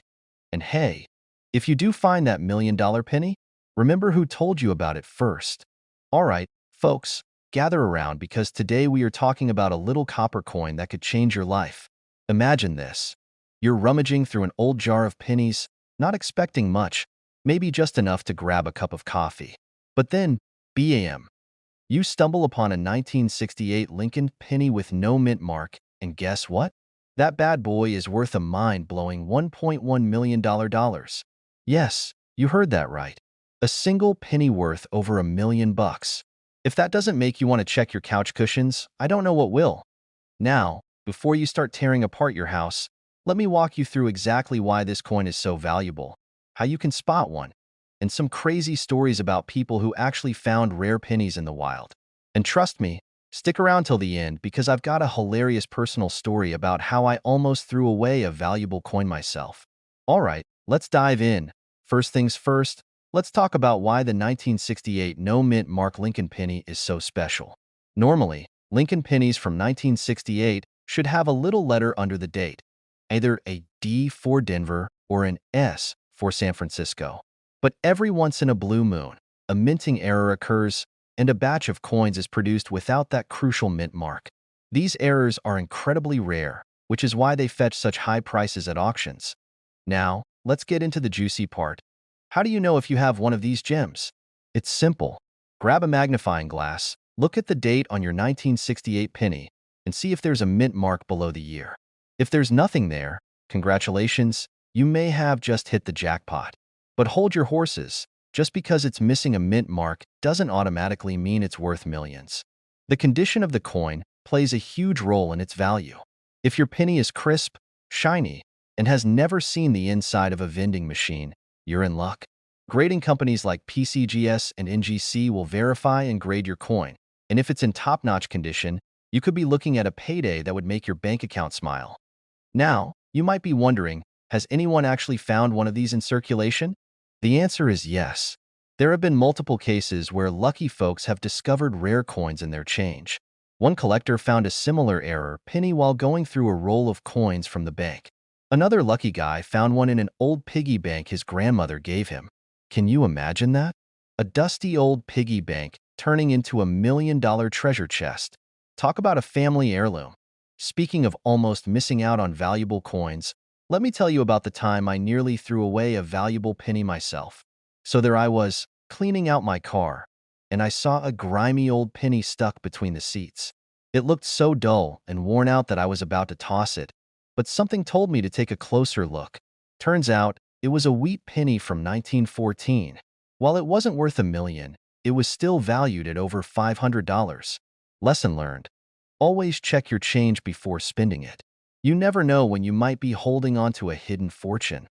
And hey, if you do find that $1 million penny, remember who told you about it first. Alright, folks, gather around because today we are talking about a little copper coin that could change your life. Imagine this. You're rummaging through an old jar of pennies, not expecting much, maybe just enough to grab a cup of coffee. But then, bam! You stumble upon a 1968 Lincoln penny with no mint mark, and guess what? That bad boy is worth a mind-blowing $1.1 million. Yes, you heard that right. A single penny worth over $1 million. If that doesn't make you want to check your couch cushions, I don't know what will. Now, before you start tearing apart your house, let me walk you through exactly why this coin is so valuable, how you can spot one, and some crazy stories about people who actually found rare pennies in the wild. And trust me, stick around till the end because I've got a hilarious personal story about how I almost threw away a valuable coin myself. Alright, let's dive in. First things first, Let's talk about why the 1968 no-mint mark Lincoln penny is so special. Normally, Lincoln pennies from 1968 should have a little letter under the date, either a D for Denver or an S for San Francisco. But every once in a blue moon, a minting error occurs and a batch of coins is produced without that crucial mint mark. These errors are incredibly rare, which is why they fetch such high prices at auctions. Now, let's get into the juicy part. How do you know if you have one of these gems? It's simple. Grab a magnifying glass, look at the date on your 1968 penny, and see if there's a mint mark below the year. If there's nothing there, congratulations, you may have just hit the jackpot. But hold your horses. Just because it's missing a mint mark doesn't automatically mean it's worth millions. The condition of the coin plays a huge role in its value. If your penny is crisp, shiny, and has never seen the inside of a vending machine, you're in luck. Grading companies like PCGS and NGC will verify and grade your coin, and if it's in top-notch condition, you could be looking at a payday that would make your bank account smile. Now, you might be wondering, has anyone actually found one of these in circulation? The answer is yes. There have been multiple cases where lucky folks have discovered rare coins in their change. One collector found a similar error penny while going through a roll of coins from the bank. Another lucky guy found one in an old piggy bank his grandmother gave him. Can you imagine that? A dusty old piggy bank turning into $1 million treasure chest. Talk about a family heirloom. Speaking of almost missing out on valuable coins, let me tell you about the time I nearly threw away a valuable penny myself. So there I was, cleaning out my car, and I saw a grimy old penny stuck between the seats. It looked so dull and worn out that I was about to toss it, but something told me to take a closer look. Turns out, it was a wheat penny from 1914. While it wasn't worth $1 million, it was still valued at over $500. Lesson learned. Always check your change before spending it. You never know when you might be holding on to a hidden fortune.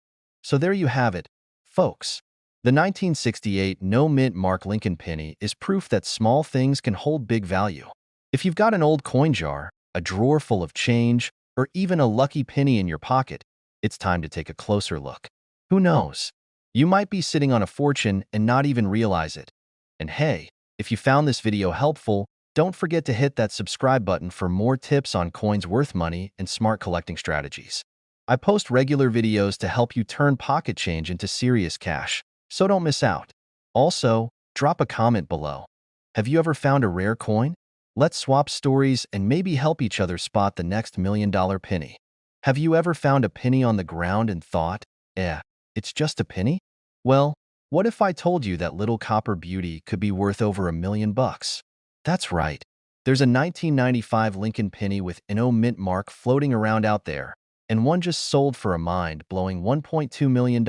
So there you have it, folks. The 1968 no-mint mark Lincoln penny is proof that small things can hold big value. If you've got an old coin jar, a drawer full of change, or even a lucky penny in your pocket, it's time to take a closer look. Who knows? You might be sitting on a fortune and not even realize it. And hey, if you found this video helpful, don't forget to hit that subscribe button for more tips on coins worth money and smart collecting strategies. I post regular videos to help you turn pocket change into serious cash, so don't miss out. Also, drop a comment below. Have you ever found a rare coin? Let's swap stories and maybe help each other spot the next $1 million penny. Have you ever found a penny on the ground and thought, it's just a penny? Well, what if I told you that little copper beauty could be worth over $1 million? That's right. There's a 1995 Lincoln penny with no mint mark floating around out there, and one just sold for a mind-blowing $1.2 million.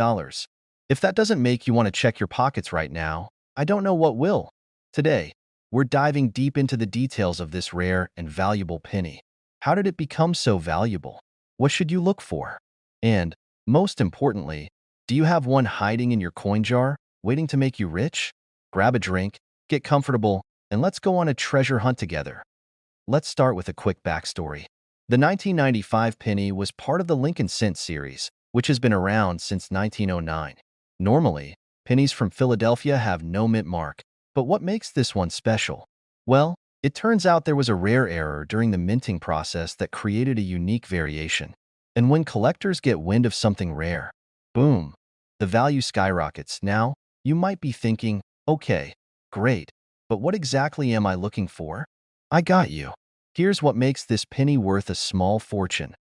If that doesn't make you want to check your pockets right now, I don't know what will. Today, we're diving deep into the details of this rare and valuable penny. How did it become so valuable? What should you look for? And, most importantly, do you have one hiding in your coin jar, waiting to make you rich? Grab a drink, get comfortable, and let's go on a treasure hunt together. Let's start with a quick backstory. The 1995 penny was part of the Lincoln Cent series, which has been around since 1909. Normally, pennies from Philadelphia have no mint mark, but what makes this one special? Well, it turns out there was a rare error during the minting process that created a unique variation. And when collectors get wind of something rare, boom, the value skyrockets. Now, you might be thinking, okay, great, but what exactly am I looking for? I got you. Here's what makes this penny worth a small fortune.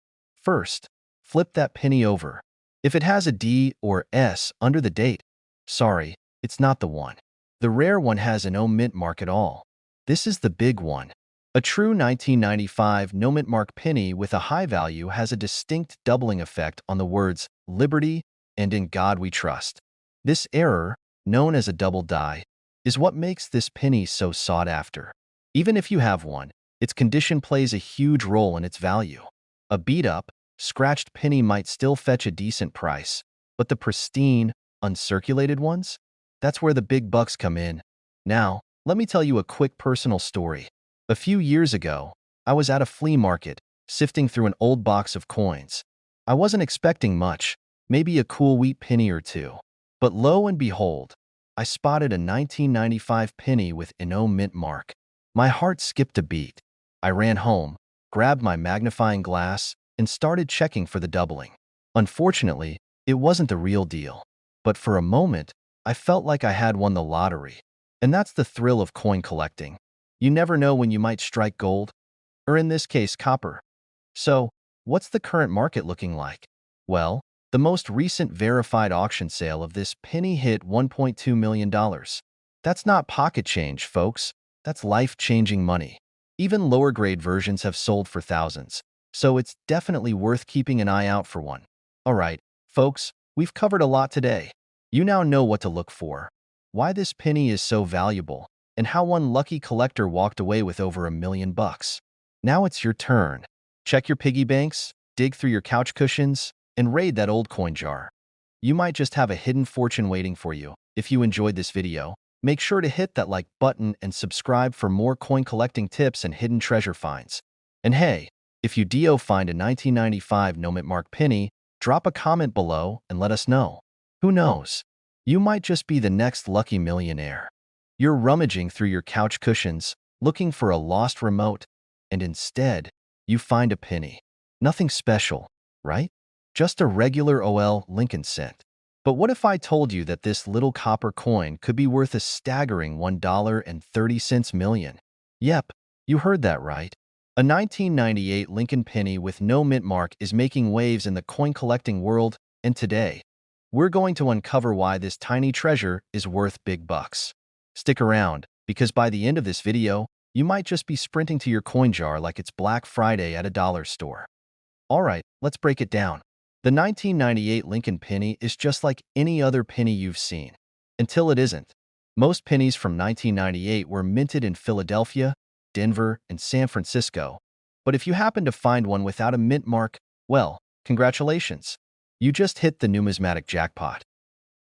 First, flip that penny over. If it has a D or S under the date, sorry, it's not the one. The rare one has no mint mark at all. This is the big one. A true 1995 no mint mark penny with a high value has a distinct doubling effect on the words liberty and in God we trust. This error, known as a double die, is what makes this penny so sought after. Even if you have one, its condition plays a huge role in its value. A beat-up, scratched penny might still fetch a decent price, but the pristine, uncirculated ones? That's where the big bucks come in. Now, let me tell you a quick personal story. A few years ago, I was at a flea market, sifting through an old box of coins. I wasn't expecting much, maybe a cool wheat penny or two. But lo and behold, I spotted a 1995 penny with no mint mark. My heart skipped a beat. I ran home, grabbed my magnifying glass, and started checking for the doubling. Unfortunately, it wasn't the real deal. But for a moment, I felt like I had won the lottery. And that's the thrill of coin collecting. You never know when you might strike gold, or in this case, copper. So, what's the current market looking like? Well, the most recent verified auction sale of this penny hit $1.2 million. That's not pocket change, folks. That's life-changing money. Even lower-grade versions have sold for thousands, so it's definitely worth keeping an eye out for one. All right, folks, we've covered a lot today. You now know what to look for, why this penny is so valuable, and how one lucky collector walked away with over $1 million. Now it's your turn. Check your piggy banks, dig through your couch cushions, and raid that old coin jar. You might just have a hidden fortune waiting for you. If you enjoyed this video, make sure to hit that like button and subscribe for more coin collecting tips and hidden treasure finds. And hey, if you do find a 1995 no mint mark penny, drop a comment below and let us know. Who knows? You might just be the next lucky millionaire. You're rummaging through your couch cushions, looking for a lost remote, and instead, you find a penny. Nothing special, right? Just a regular OL Lincoln cent. But what if I told you that this little copper coin could be worth a staggering $1.30 million? Yep, you heard that right. A 1998 Lincoln penny with no mint mark is making waves in the coin collecting world, and today, we're going to uncover why this tiny treasure is worth big bucks. Stick around, because by the end of this video, you might just be sprinting to your coin jar like it's Black Friday at a dollar store. All right, let's break it down. The 1998 Lincoln penny is just like any other penny you've seen. Until it isn't. Most pennies from 1998 were minted in Philadelphia, Denver, and San Francisco. But if you happen to find one without a mint mark, well, congratulations. You just hit the numismatic jackpot.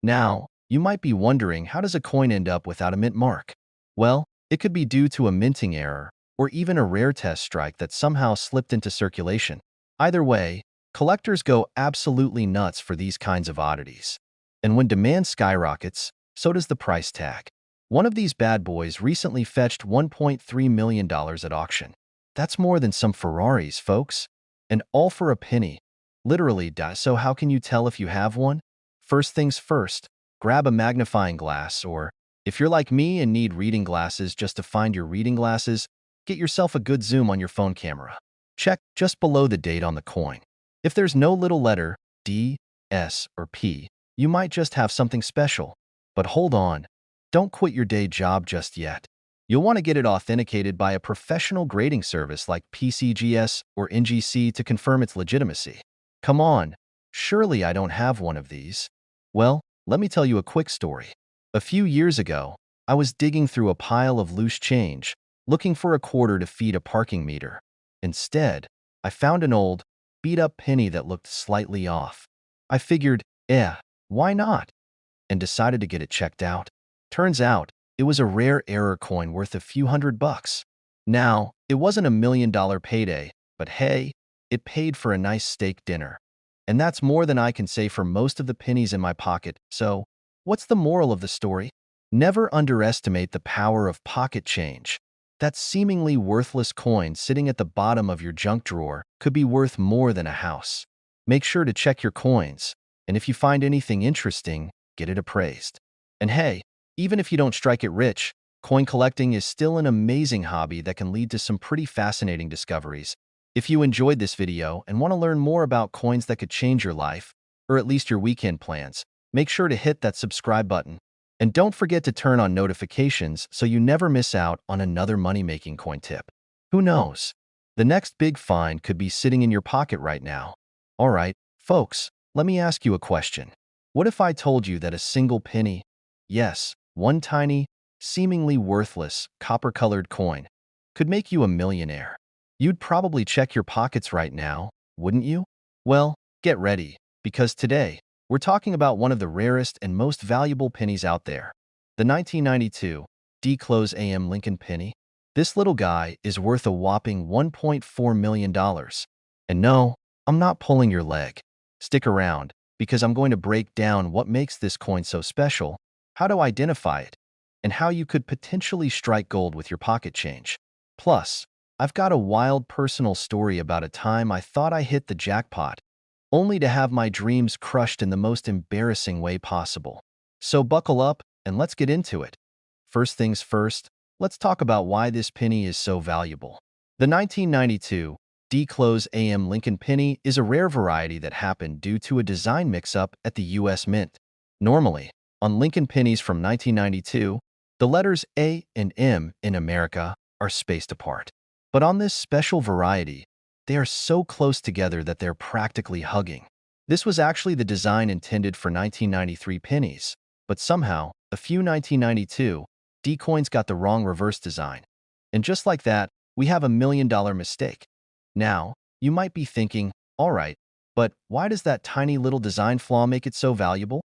Now, you might be wondering, how does a coin end up without a mint mark? Well, it could be due to a minting error, or even a rare test strike that somehow slipped into circulation. Either way, collectors go absolutely nuts for these kinds of oddities. And when demand skyrockets, so does the price tag. One of these bad boys recently fetched $1.3 million at auction. That's more than some Ferraris, folks. And all for a penny. Literally, so how can you tell if you have one? First things first, grab a magnifying glass, or if you're like me and need reading glasses just to find your reading glasses, get yourself a good zoom on your phone camera. Check just below the date on the coin. If there's no little letter D, S, or P, you might just have something special. But hold on, don't quit your day job just yet. You'll want to get it authenticated by a professional grading service like PCGS or NGC to confirm its legitimacy. Come on, surely I don't have one of these. Well, let me tell you a quick story. A few years ago, I was digging through a pile of loose change, looking for a quarter to feed a parking meter. Instead, I found an old, beat-up penny that looked slightly off. I figured, why not? And decided to get it checked out. Turns out, it was a rare error coin worth a few $100. Now, it wasn't $1 million payday, but hey, it paid for a nice steak dinner. And that's more than I can say for most of the pennies in my pocket. So, what's the moral of the story? Never underestimate the power of pocket change. That seemingly worthless coin sitting at the bottom of your junk drawer could be worth more than a house. Make sure to check your coins, and if you find anything interesting, get it appraised. And hey, even if you don't strike it rich, coin collecting is still an amazing hobby that can lead to some pretty fascinating discoveries. If you enjoyed this video and want to learn more about coins that could change your life, or at least your weekend plans, make sure to hit that subscribe button. And don't forget to turn on notifications so you never miss out on another money-making coin tip. Who knows? The next big find could be sitting in your pocket right now. All right, folks, let me ask you a question. What if I told you that a single penny, yes, one tiny, seemingly worthless, copper-colored coin, could make you a millionaire? You'd probably check your pockets right now, wouldn't you? Well, get ready, because today, we're talking about one of the rarest and most valuable pennies out there, the 1992 D-Close AM Lincoln penny. This little guy is worth a whopping $1.4 million. And no, I'm not pulling your leg. Stick around, because I'm going to break down what makes this coin so special how to identify it, and how you could potentially strike gold with your pocket change. Plus, I've got a wild personal story about a time I thought I hit the jackpot, only to have my dreams crushed in the most embarrassing way possible. So buckle up and let's get into it. First things first, let's talk about why this penny is so valuable. The 1992 D-Close AM Lincoln penny is a rare variety that happened due to a design mix-up at the U.S. Mint. Normally, on Lincoln pennies from 1992, the letters A and M in America are spaced apart. But on this special variety, they are so close together that they're practically hugging. This was actually the design intended for 1993 pennies, but somehow, a few 1992 D coins got the wrong reverse design. And just like that, we have $1 million mistake. Now, you might be thinking, all right, but why does that tiny little design flaw make it so valuable?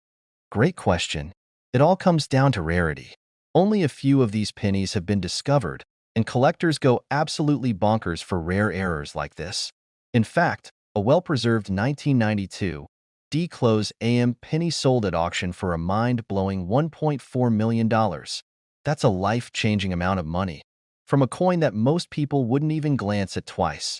Great question. It all comes down to rarity. Only a few of these pennies have been discovered, and collectors go absolutely bonkers for rare errors like this. In fact, a well-preserved 1992 D-Close AM penny sold at auction for a mind-blowing $1.4 million. That's a life-changing amount of money, from a coin that most people wouldn't even glance at twice.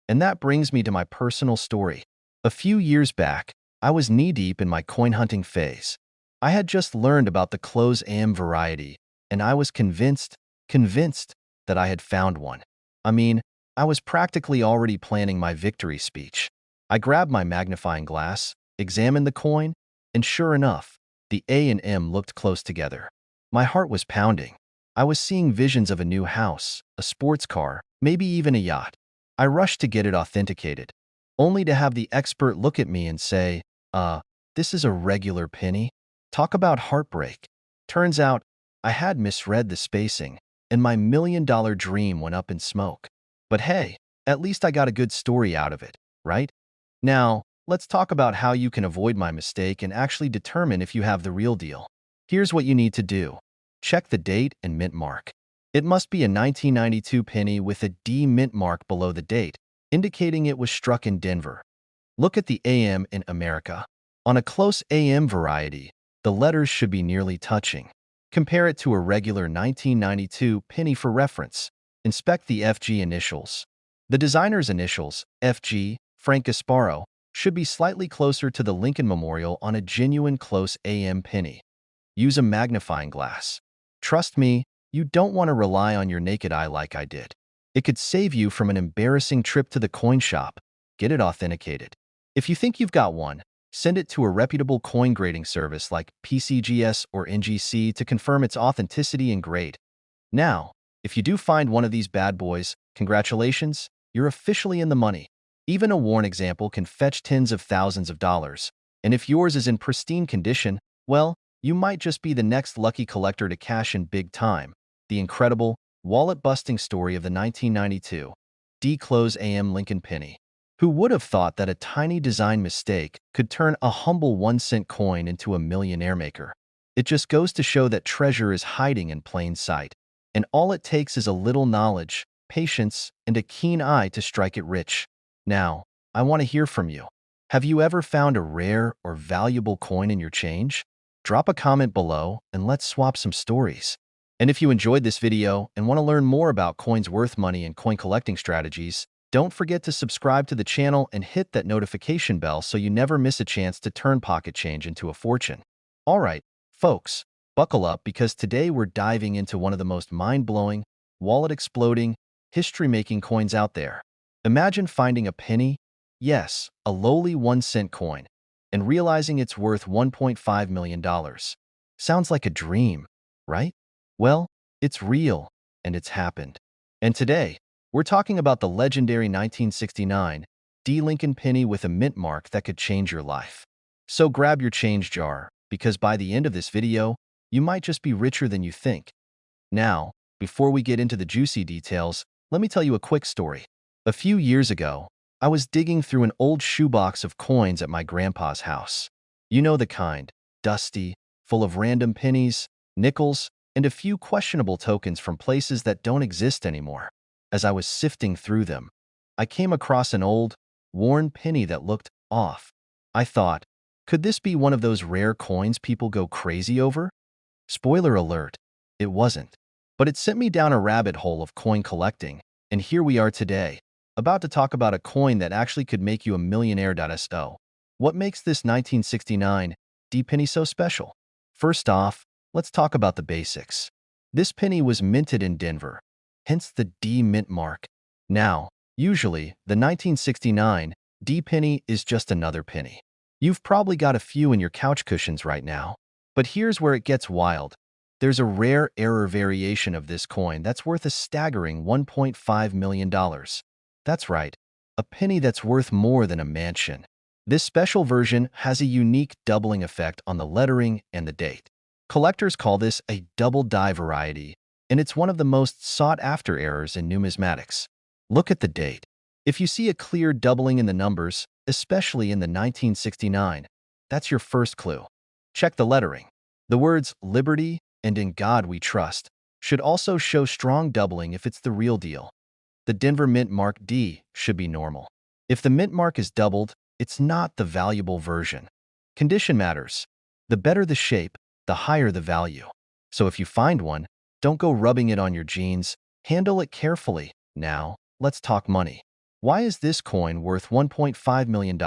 And that brings me to my personal story. A few years back, I was knee-deep in my coin hunting phase. I had just learned about the Close AM variety, and I was convinced that I had found one. I mean, I was practically already planning my victory speech. I grabbed my magnifying glass, examined the coin, and sure enough, the A and M looked close together. My heart was pounding. I was seeing visions of a new house, a sports car, maybe even a yacht. I rushed to get it authenticated, only to have the expert look at me and say, this is a regular penny? Talk about heartbreak. Turns out, I had misread the spacing, and my $1 million dream went up in smoke. But hey, at least I got a good story out of it, right? Now, let's talk about how you can avoid my mistake and actually determine if you have the real deal. Here's what you need to do. Check the date and mint mark. It must be a 1992 penny with a D mint mark below the date, indicating it was struck in Denver. Look at the AM in America. On a close AM variety, the letters should be nearly touching. Compare it to a regular 1992 penny for reference. Inspect the FG initials. The designer's initials, FG, Frank Gasparo, should be slightly closer to the Lincoln Memorial on a genuine close AM penny. Use a magnifying glass. Trust me, you don't want to rely on your naked eye like I did. It could save you from an embarrassing trip to the coin shop. Get it authenticated. If you think you've got one, send it to a reputable coin grading service like PCGS or NGC to confirm its authenticity and grade. Now, if you do find one of these bad boys, congratulations, you're officially in the money. Even a worn example can fetch tens of thousands of dollars. And if yours is in pristine condition, well, you might just be the next lucky collector to cash in big time. The incredible, wallet-busting story of the 1992 D-Close AM Lincoln penny. Who would have thought that a tiny design mistake could turn a humble 1-cent coin into a millionaire maker? It just goes to show that treasure is hiding in plain sight, and all it takes is a little knowledge, patience, and a keen eye to strike it rich. Now, I want to hear from you. Have you ever found a rare or valuable coin in your change? Drop a comment below and let's swap some stories. And if you enjoyed this video and want to learn more about coins worth money and coin collecting strategies, don't forget to subscribe to the channel and hit that notification bell so you never miss a chance to turn pocket change into a fortune. Alright, folks, buckle up because today we're diving into one of the most mind-blowing, wallet-exploding, history-making coins out there. Imagine finding a penny, yes, a lowly 1-cent coin, and realizing it's worth $1.5 million. Sounds like a dream, right? Well, it's real, and it's happened. And today, we're talking about the legendary 1969 D. Lincoln penny with a mint mark that could change your life. So grab your change jar, because by the end of this video, you might just be richer than you think. Now, before we get into the juicy details, let me tell you a quick story. A few years ago, I was digging through an old shoebox of coins at my grandpa's house. You know the kind, dusty, full of random pennies, nickels, and a few questionable tokens from places that don't exist anymore. As I was sifting through them, I came across an old, worn penny that looked off. I thought, could this be one of those rare coins people go crazy over? Spoiler alert, it wasn't. But it sent me down a rabbit hole of coin collecting, and here we are today, about to talk about a coin that actually could make you a millionaire. So, what makes this 1969 D penny so special? First off, let's talk about the basics. This penny was minted in Denver, hence the D mint mark. Now, usually, the 1969 D penny is just another penny. You've probably got a few in your couch cushions right now. But here's where it gets wild. There's a rare error variation of this coin that's worth a staggering $1.5 million. That's right, a penny that's worth more than a mansion. This special version has a unique doubling effect on the lettering and the date. Collectors call this a double die variety, and it's one of the most sought-after errors in numismatics. Look at the date. If you see a clear doubling in the numbers, especially in the 1969, that's your first clue. Check the lettering. The words Liberty and In God We Trust should also show strong doubling if it's the real deal. The Denver Mint Mark D should be normal. If the mint mark is doubled, it's not the valuable version. Condition matters. The better the shape, the higher the value. So if you find one, don't go rubbing it on your jeans. Handle it carefully. Now, let's talk money. Why is this coin worth $1.5 million?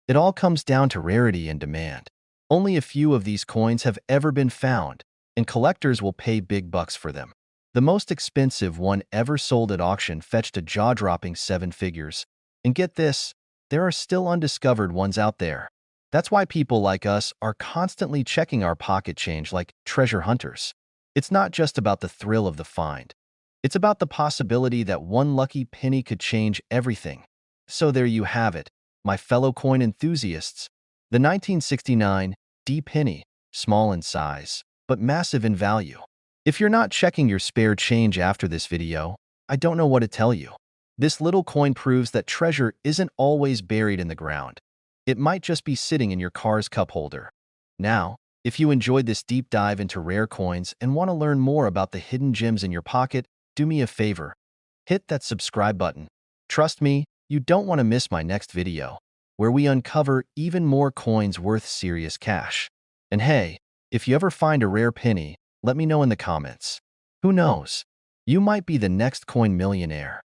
It all comes down to rarity and demand. Only a few of these coins have ever been found, and collectors will pay big bucks for them. The most expensive one ever sold at auction fetched a jaw-dropping 7 figures. And get this, there are still undiscovered ones out there. That's why people like us are constantly checking our pocket change like treasure hunters. It's not just about the thrill of the find. It's about the possibility that one lucky penny could change everything. So there you have it, my fellow coin enthusiasts. The 1969 D penny, small in size, but massive in value. If you're not checking your spare change after this video, I don't know what to tell you. This little coin proves that treasure isn't always buried in the ground. It might just be sitting in your car's cup holder. Now, if you enjoyed this deep dive into rare coins and want to learn more about the hidden gems in your pocket, do me a favor. Hit that subscribe button. Trust me, you don't want to miss my next video, where we uncover even more coins worth serious cash. And hey, if you ever find a rare penny, let me know in the comments. Who knows? You might be the next coin millionaire.